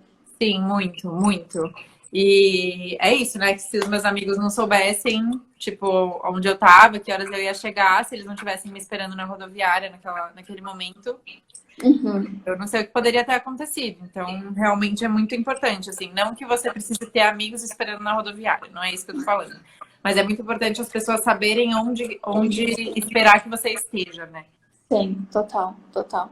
Sim, muito, muito. E é isso, né? Que se os meus amigos não soubessem, tipo, onde eu tava, que horas eu ia chegar, se eles não estivessem me esperando na rodoviária naquele momento, Uhum. eu não sei o que poderia ter acontecido. Então, realmente é muito importante, assim. Não que você precise ter amigos esperando na rodoviária, não é isso que eu tô falando. Mas é muito importante as pessoas saberem onde esperar que você esteja, né? Sim, total, total.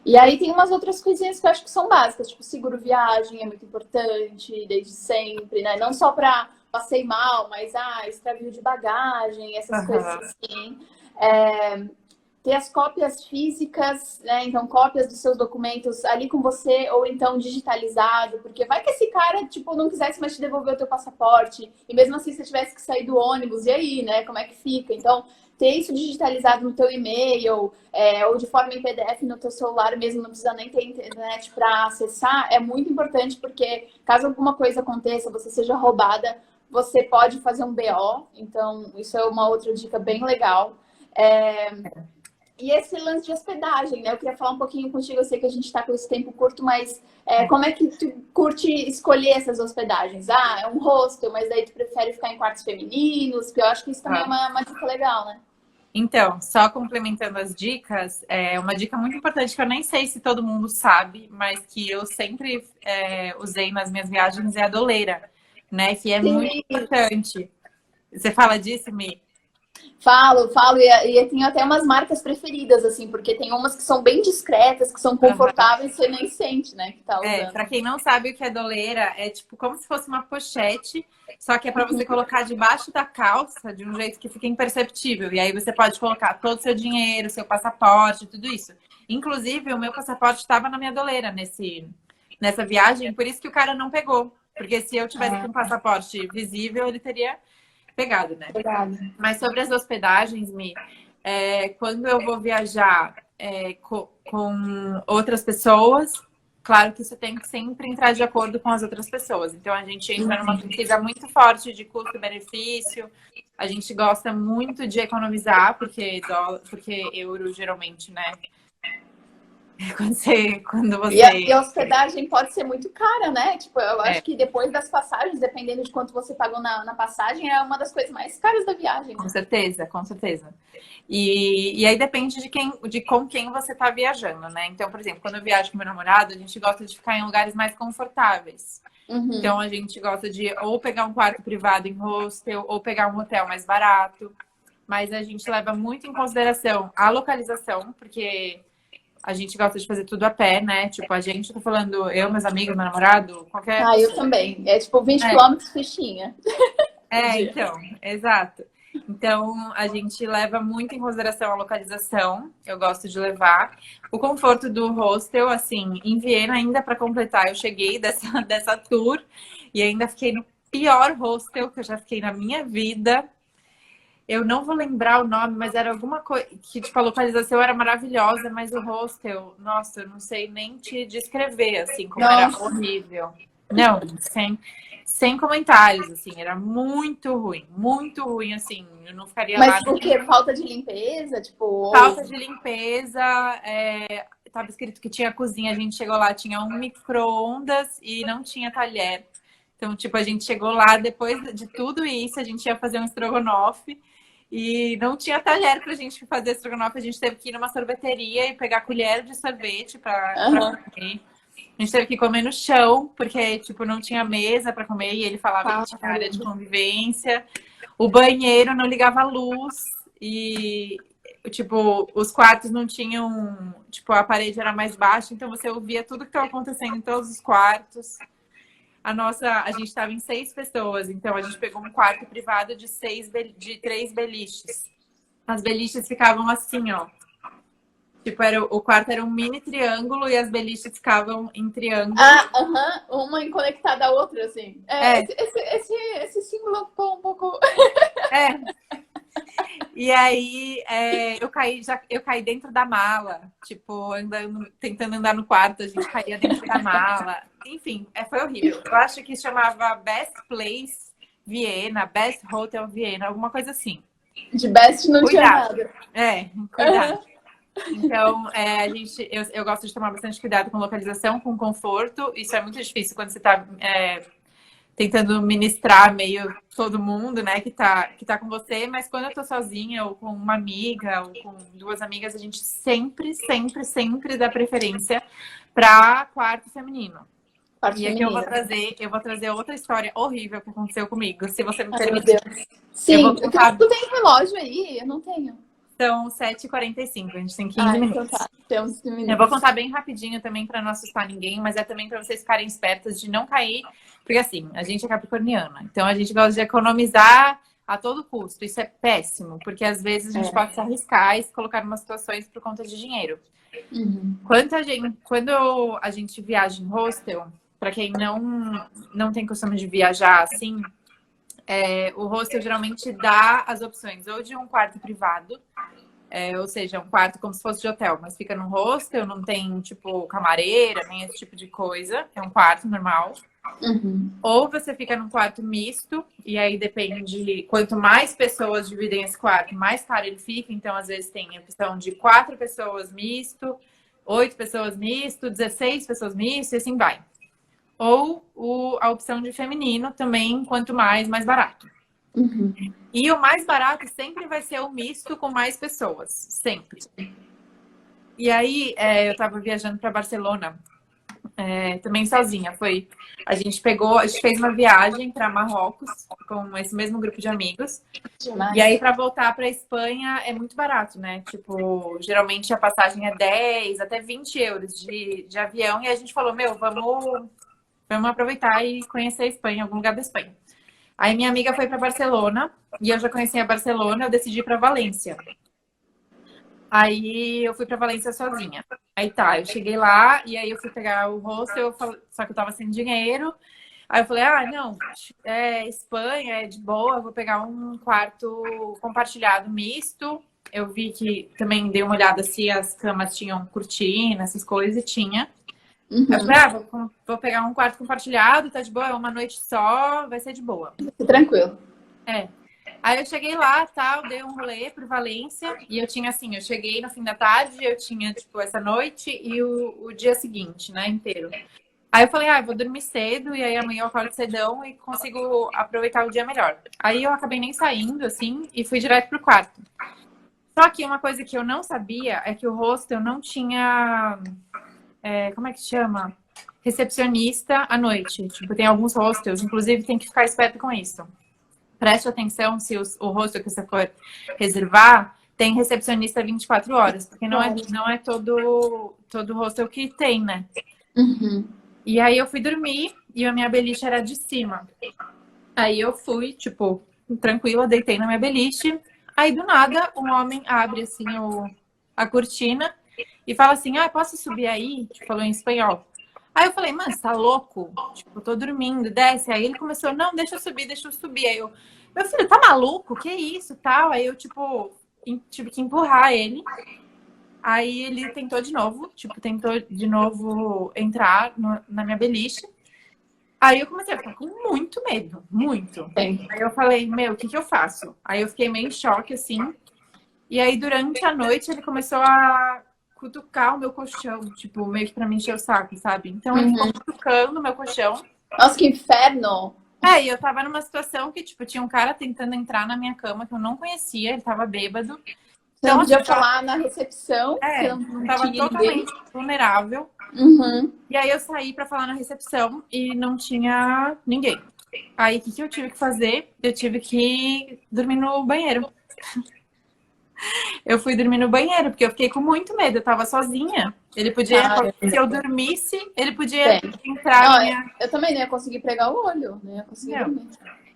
E aí tem umas outras coisinhas que eu acho que são básicas, tipo seguro viagem é muito importante, desde sempre, né? Não só para passei mal, mas extravio de bagagem, essas coisas Aham. assim. É, ter as cópias físicas, né? Então, cópias dos seus documentos ali com você, ou então digitalizado, porque vai que esse cara, tipo, não quisesse mais te devolver o teu passaporte, e mesmo assim você tivesse que sair do ônibus, e aí, né? Como é que fica? Então, ter isso digitalizado no teu e-mail, ou de forma em PDF no teu celular mesmo, não precisa nem ter internet para acessar, é muito importante, porque caso alguma coisa aconteça, você seja roubada, você pode fazer um BO, então isso é uma outra dica bem legal. É, e esse lance de hospedagem, né? Eu queria falar um pouquinho contigo. Eu sei que a gente está com esse tempo curto, mas como é que tu curte escolher essas hospedagens? É um hostel, mas daí tu prefere ficar em quartos femininos? Porque eu acho que isso também é uma dica legal, né? Então, só complementando as dicas, uma dica muito importante que eu nem sei se todo mundo sabe, mas que eu sempre usei nas minhas viagens é a doleira, né? Que é muito Sim, importante. Você fala disso, Mi? falo, e eu tenho até umas marcas preferidas, assim, porque tem umas que são bem discretas, que são Aham. confortáveis, você nem sente, né, que tá Para usando. quem não sabe o que é doleira, é tipo como se fosse uma pochete, só que é para você colocar debaixo da calça de um jeito que fica imperceptível. E aí você pode colocar todo o seu dinheiro, seu passaporte, tudo isso. Inclusive, o meu passaporte estava na minha doleira nessa viagem, por isso que o cara não pegou. Porque se eu tivesse com o passaporte visível, ele teria pegado, né? Obrigada. Mas sobre as hospedagens, Mi, quando eu vou viajar com outras pessoas, claro que isso tem que sempre entrar de acordo com as outras pessoas. Então a gente entra numa pesquisa muito forte de custo-benefício. A gente gosta muito de economizar, porque euro geralmente, né? E a hospedagem pode ser muito cara, né? Tipo, eu acho É, que depois das passagens, dependendo de quanto você pagou na passagem, é uma das coisas mais caras da viagem, com né? certeza, com certeza. E aí depende de com quem você está viajando, né? Então, por exemplo, quando eu viajo com meu namorado, a gente gosta de ficar em lugares mais confortáveis. Então, Uhum. a gente gosta de ou pegar um quarto privado em hostel, ou pegar um hotel mais barato. Mas a gente leva muito em consideração a localização, porque a gente gosta de fazer tudo a pé, né? Tipo, a gente, tô falando, eu, meus amigos, meu namorado, qualquer Eu pessoa. também. É tipo 20 É, quilômetros fichinha por dia. então, exato. Então, a gente leva muito em consideração a localização, eu gosto de levar. O conforto do hostel, assim, em Viena, ainda para completar, eu cheguei dessa tour e ainda fiquei no pior hostel que eu já fiquei na minha vida. Eu não vou lembrar o nome, mas era alguma coisa que, tipo, a localização era maravilhosa, mas o hostel, nossa, eu não sei nem te descrever, assim, como era Nossa, horrível. Não, sem comentários, assim, era muito ruim, assim, eu não ficaria lá. mas por quê? Falta de limpeza? Tipo, Falta de limpeza, tava escrito que tinha cozinha, a gente chegou lá, tinha um micro-ondas e não tinha talher. Então, tipo, a gente chegou lá, depois de tudo isso, a gente ia fazer um estrogonofe e não tinha talher pra gente fazer estrogonofe. A gente teve que ir numa sorveteria e pegar colher de sorvete pra aham, comer. A gente teve que comer no chão, porque, tipo, não tinha mesa pra comer e ele falava que tinha área de caramba. convivência. O banheiro não ligava a luz e, tipo, os quartos não tinham... Tipo, a parede era mais baixa, então você ouvia tudo que estava acontecendo em todos os quartos. A gente estava em 6 pessoas, então a gente pegou um quarto privado de 3 beliches. As beliches ficavam assim, ó. Tipo, o quarto era um mini triângulo e as beliches ficavam em triângulo. Aham, uma conectada à outra, assim. É, Esse símbolo ficou um pouco. é. E aí eu caí dentro da mala, tipo, tentando andar no quarto, a gente caía dentro da mala. Enfim, foi horrível. Eu acho que chamava Best Place Viena, Best Hotel Viena, alguma coisa assim. De best não tinha Cuidado. nada. Cuidado. Então, eu gosto de tomar bastante cuidado com localização, com conforto. Isso é muito difícil quando você está tentando ministrar meio todo mundo, né, que tá com você. Mas quando eu tô sozinha, ou com uma amiga, ou com duas amigas, a gente sempre, sempre, sempre dá preferência para quarto feminino. Parte E aqui feminina. eu vou trazer outra história horrível que aconteceu comigo, se você me Ai, meu permitir. Deus. Sim, Eu vou contar. tu tem relógio aí? Eu não tenho. São 7h45, a gente tem 15 minutos. Então tá. Temos 15 minutos. Eu vou contar bem rapidinho também para não assustar ninguém, mas é também para vocês ficarem espertos de não cair, porque assim, a gente é capricorniana, então a gente gosta de economizar a todo custo. Isso é péssimo, porque às vezes a gente pode se arriscar e se colocar em umas situações por conta de dinheiro. Uhum. Quando a gente viaja em hostel, para quem não tem costume de viajar assim, o hostel geralmente dá as opções ou de um quarto privado, ou seja, um quarto como se fosse de hotel, mas fica num hostel, não tem, tipo, camareira, nem esse tipo de coisa. É um quarto normal. Uhum. Ou você fica num quarto misto, e aí depende, quanto mais pessoas dividem esse quarto, mais caro ele fica. Então, às vezes, tem a opção de 4 pessoas misto, 8 pessoas misto, 16 pessoas misto, e assim vai. Ou a opção de feminino também, quanto mais barato. Uhum. E o mais barato sempre vai ser o misto com mais pessoas, sempre. E aí, eu tava viajando para Barcelona, também sozinha. A gente fez uma viagem para Marrocos com esse mesmo grupo de amigos. Demais. E aí, para voltar para Espanha é muito barato, né? Tipo, geralmente a passagem é 10 até 20 euros de avião. E a gente falou, vamos aproveitar e conhecer a Espanha, algum lugar da Espanha. Aí minha amiga foi para Barcelona e eu já conhecia Barcelona, eu decidi ir para Valência. Aí eu fui para Valência sozinha. Aí tá, eu cheguei lá e aí eu fui pegar o hostel, só que eu tava sem dinheiro. Aí eu falei, não, Espanha, é de boa, eu vou pegar um quarto compartilhado misto. Eu vi que também dei uma olhada se as camas tinham cortina, essas coisas, e tinha. Uhum. Eu falei, vou pegar um quarto compartilhado, tá de boa, é uma noite só, vai ser de boa. Tranquilo. Aí eu cheguei lá, tal, dei um rolê por Valência, e eu tinha assim, eu cheguei no fim da tarde, eu tinha, tipo, essa noite e o dia seguinte, né, inteiro. Aí eu falei, eu vou dormir cedo, e aí amanhã eu acordo cedão e consigo aproveitar o dia melhor. Aí eu acabei nem saindo, assim, e fui direto pro quarto. Só que uma coisa que eu não sabia é que o hostel não tinha... como é que chama? Recepcionista à noite. Tipo, tem alguns hostels, inclusive tem que ficar esperto com isso. Preste atenção se o hostel que você for reservar tem recepcionista 24 horas, porque não é todo hostel que tem, né? Uhum. E aí eu fui dormir e a minha beliche era de cima. Aí eu fui, tipo, tranquila, deitei na minha beliche. Aí do nada um homem abre assim a cortina e fala assim, posso subir aí? Tipo, falou em espanhol. Aí eu falei, mano, você tá louco? Tipo, tô dormindo, desce. Aí ele começou, não, deixa eu subir. Aí eu, meu filho, tá maluco? Que isso, tal? Aí eu, tipo, tive que empurrar ele. Aí ele tentou de novo entrar na minha beliche. Aí eu comecei a ficar com muito medo, muito. Sim. Aí eu falei, meu, o que eu faço? Aí eu fiquei meio em choque, assim. E aí, durante a noite, ele começou a cutucar o meu colchão, tipo, meio que pra me encher o saco, sabe? Então, ele ficou cutucando o meu colchão. Nossa, que inferno! E eu tava numa situação que, tipo, tinha um cara tentando entrar na minha cama que eu não conhecia, ele tava bêbado. Você não podia falar na recepção, porque não tava tinha totalmente vulnerável. Uhum. E aí eu saí pra falar na recepção e não tinha ninguém. Aí, o que eu tive que fazer? Eu tive que dormir no banheiro. Eu fui dormir no banheiro, porque eu fiquei com muito medo. Eu tava sozinha. Ele podia, se eu dormisse, ele podia entrar não, na minha... Eu também não ia conseguir pregar o olho, não ia conseguir dormir.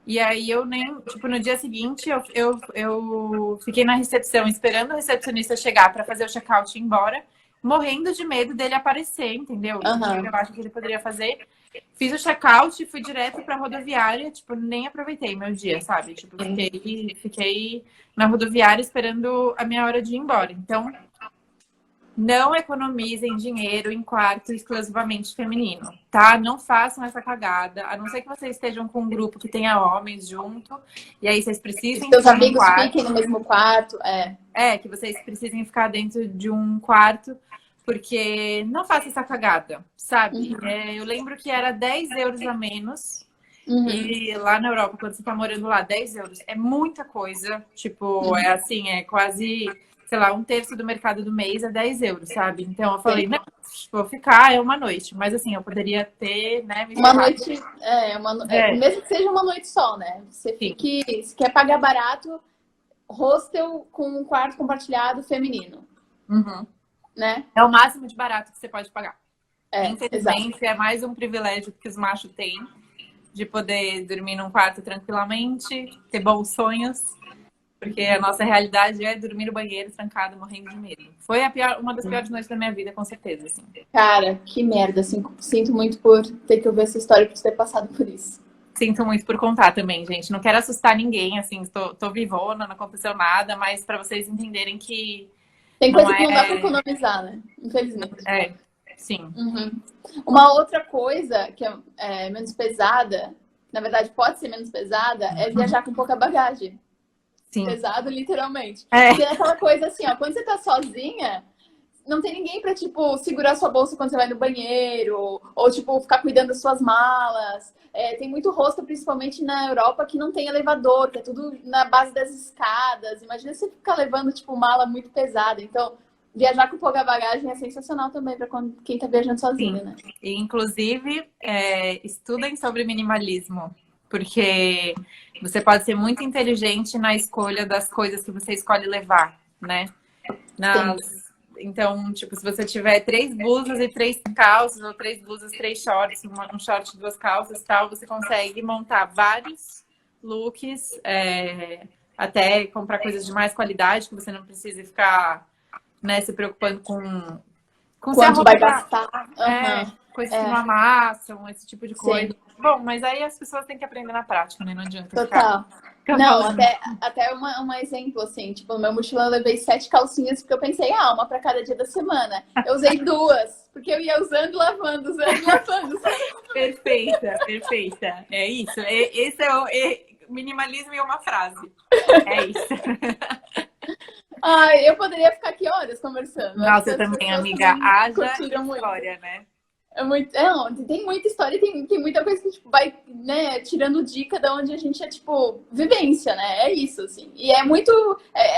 E aí eu nem, tipo, no dia seguinte eu fiquei na recepção esperando o recepcionista chegar pra fazer o check-out e ir embora, morrendo de medo dele aparecer, entendeu? Uhum. Eu acho que ele poderia fazer. Fiz o check-out e fui direto pra rodoviária, tipo, nem aproveitei meu dia, sabe? Tipo, fiquei na rodoviária esperando a minha hora de ir embora. Então, Não economizem dinheiro em quarto exclusivamente feminino, tá? Não façam essa cagada, a não ser que vocês estejam com um grupo que tenha homens junto, e aí vocês Que precisem seus ficar num amigos quarto. fiquem no mesmo quarto. Que vocês precisem ficar dentro de um quarto, porque não faça essa cagada, sabe? Eu lembro que era 10 euros a menos. E lá na Europa, quando você tá morando lá, 10 euros é muita coisa. Tipo, é assim, é quase, sei lá, um terço do mercado do mês é 10 euros, sabe? Então eu falei, não, vou ficar, é uma noite. Mas assim, eu poderia ter, né, me Uma ferrado. noite, mesmo que seja uma noite só, né? Você fique, se quer pagar barato, hostel com um quarto compartilhado feminino, né? É o máximo de barato que você pode pagar. exato. Infelizmente, é mais um privilégio que os machos têm de poder dormir num quarto tranquilamente, ter bons sonhos, porque a nossa realidade é dormir no banheiro trancado, morrendo de medo. Foi uma das piores noites da minha vida, com certeza, assim. Cara, que merda, assim, sinto muito por ter que ouvir essa história, por ter passado por isso. Sinto muito por contar também, gente. Não quero assustar ninguém, assim, tô vivona, não aconteceu nada, mas para vocês entenderem que tem coisa que não dá para economizar, né? Infelizmente. Sim. Uma outra coisa que é menos pesada, na verdade pode ser menos pesada, é viajar com pouca bagagem. Sim. Pesado, literalmente. Porque é aquela coisa assim, ó, quando você tá sozinha, não tem ninguém pra, tipo, segurar sua bolsa quando você vai no banheiro, ou, tipo, ficar cuidando das suas malas. Tem muito hostel, principalmente na Europa, que não tem elevador, que é tudo na base das escadas. Imagina você ficar levando, tipo, mala muito pesada. Então, viajar com pouca bagagem é sensacional também para quem tá viajando sozinho, né? E, inclusive, estudem sobre minimalismo, porque você pode ser muito inteligente na escolha das coisas que você escolhe levar, né? Então, tipo, se você tiver 3 blusas e 3 calças, ou 3 blusas, 3 shorts, um short e 2 calças e tal, você consegue montar vários looks, até comprar coisas de mais qualidade, que você não precisa ficar, né, se preocupando com quanto vai gastar. Coisas que não amassam, esse tipo de coisa. Sim. Bom, mas aí as pessoas têm que aprender na prática, né? Não adianta ficar... Não, até um exemplo, assim, tipo, no meu mochilão eu levei 7 calcinhas, porque eu pensei, uma para cada dia da semana. Eu usei 2, porque eu ia usando e lavando, usando e lavando. Perfeita. É isso. Esse é o minimalismo em uma frase. É isso. Ai, eu poderia ficar aqui horas conversando. Nossa, também, amiga. Haja história, né? Tem muita história e tem muita coisa que tipo, vai, né, tirando dica de onde a gente é, tipo, vivência, né? É isso, assim. E é muito...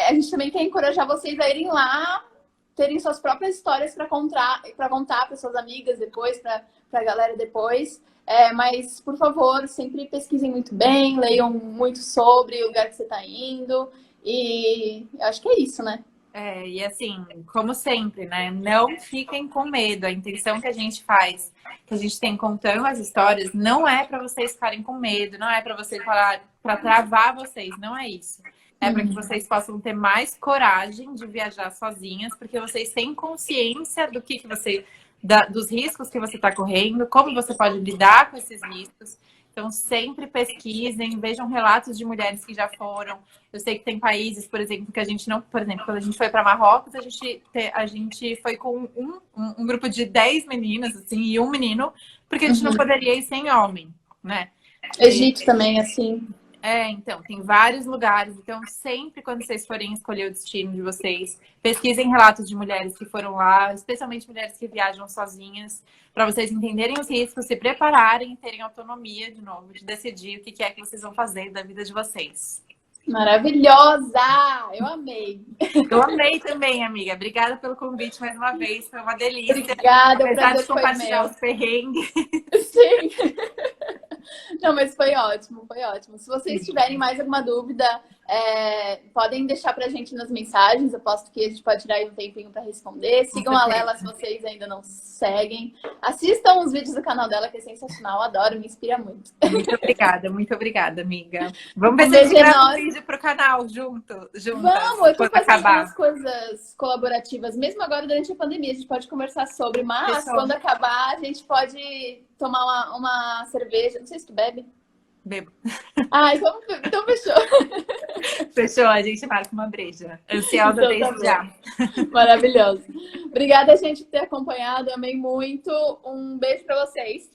a gente também quer encorajar vocês a irem lá, terem suas próprias histórias para contar para suas amigas depois, para a galera depois. Mas, por favor, sempre pesquisem muito bem, leiam muito sobre o lugar que você está indo. E acho que é isso, né? E assim, como sempre, né? Não fiquem com medo. A intenção que a gente faz, que a gente tem contando as histórias, não é para vocês ficarem com medo, não é para vocês falar, para travar vocês, não é isso. É para que vocês possam ter mais coragem de viajar sozinhas, porque vocês têm consciência do que você, dos riscos que você está correndo, como você pode lidar com esses riscos. Então, sempre pesquisem, vejam relatos de mulheres que já foram. Eu sei que tem países, por exemplo, que a gente não... Por exemplo, quando a gente foi para Marrocos, a gente foi com um grupo de 10 meninas, assim, e um menino, porque a gente não poderia ir sem homem, né? Egito também, assim. Então, tem vários lugares. Então, sempre quando vocês forem escolher o destino de vocês, pesquisem relatos de mulheres que foram lá, especialmente mulheres que viajam sozinhas, para vocês entenderem os riscos, se prepararem e terem autonomia, de novo, de decidir o que é que vocês vão fazer da vida de vocês. Maravilhosa! Eu amei. Eu amei também, amiga. Obrigada pelo convite mais uma vez. Foi uma delícia. Obrigada. Apesar de compartilhar os perrengues. Sim. Não, mas foi ótimo, foi ótimo. Se vocês tiverem mais alguma dúvida, podem deixar pra gente nas mensagens. Eu aposto que a gente pode tirar aí um tempinho pra responder. Sigam a Lela se vocês ainda não seguem. Assistam os vídeos do canal dela, que é sensacional. Adoro, me inspira muito. Muito obrigada, amiga. Vamos ver se a gente grava um vídeo pro canal juntas. Vamos, eu tô fazendo umas coisas colaborativas. Mesmo agora, durante a pandemia, a gente pode conversar sobre. Mas, quando acabar, a gente pode tomar uma cerveja. Não sei se tu bebe. Bebo. Então fechou. Fechou, a gente marca uma breja. Ansiosa Então, desde já. Maravilhoso. Obrigada, gente, por ter acompanhado. Amei muito. Um beijo para vocês.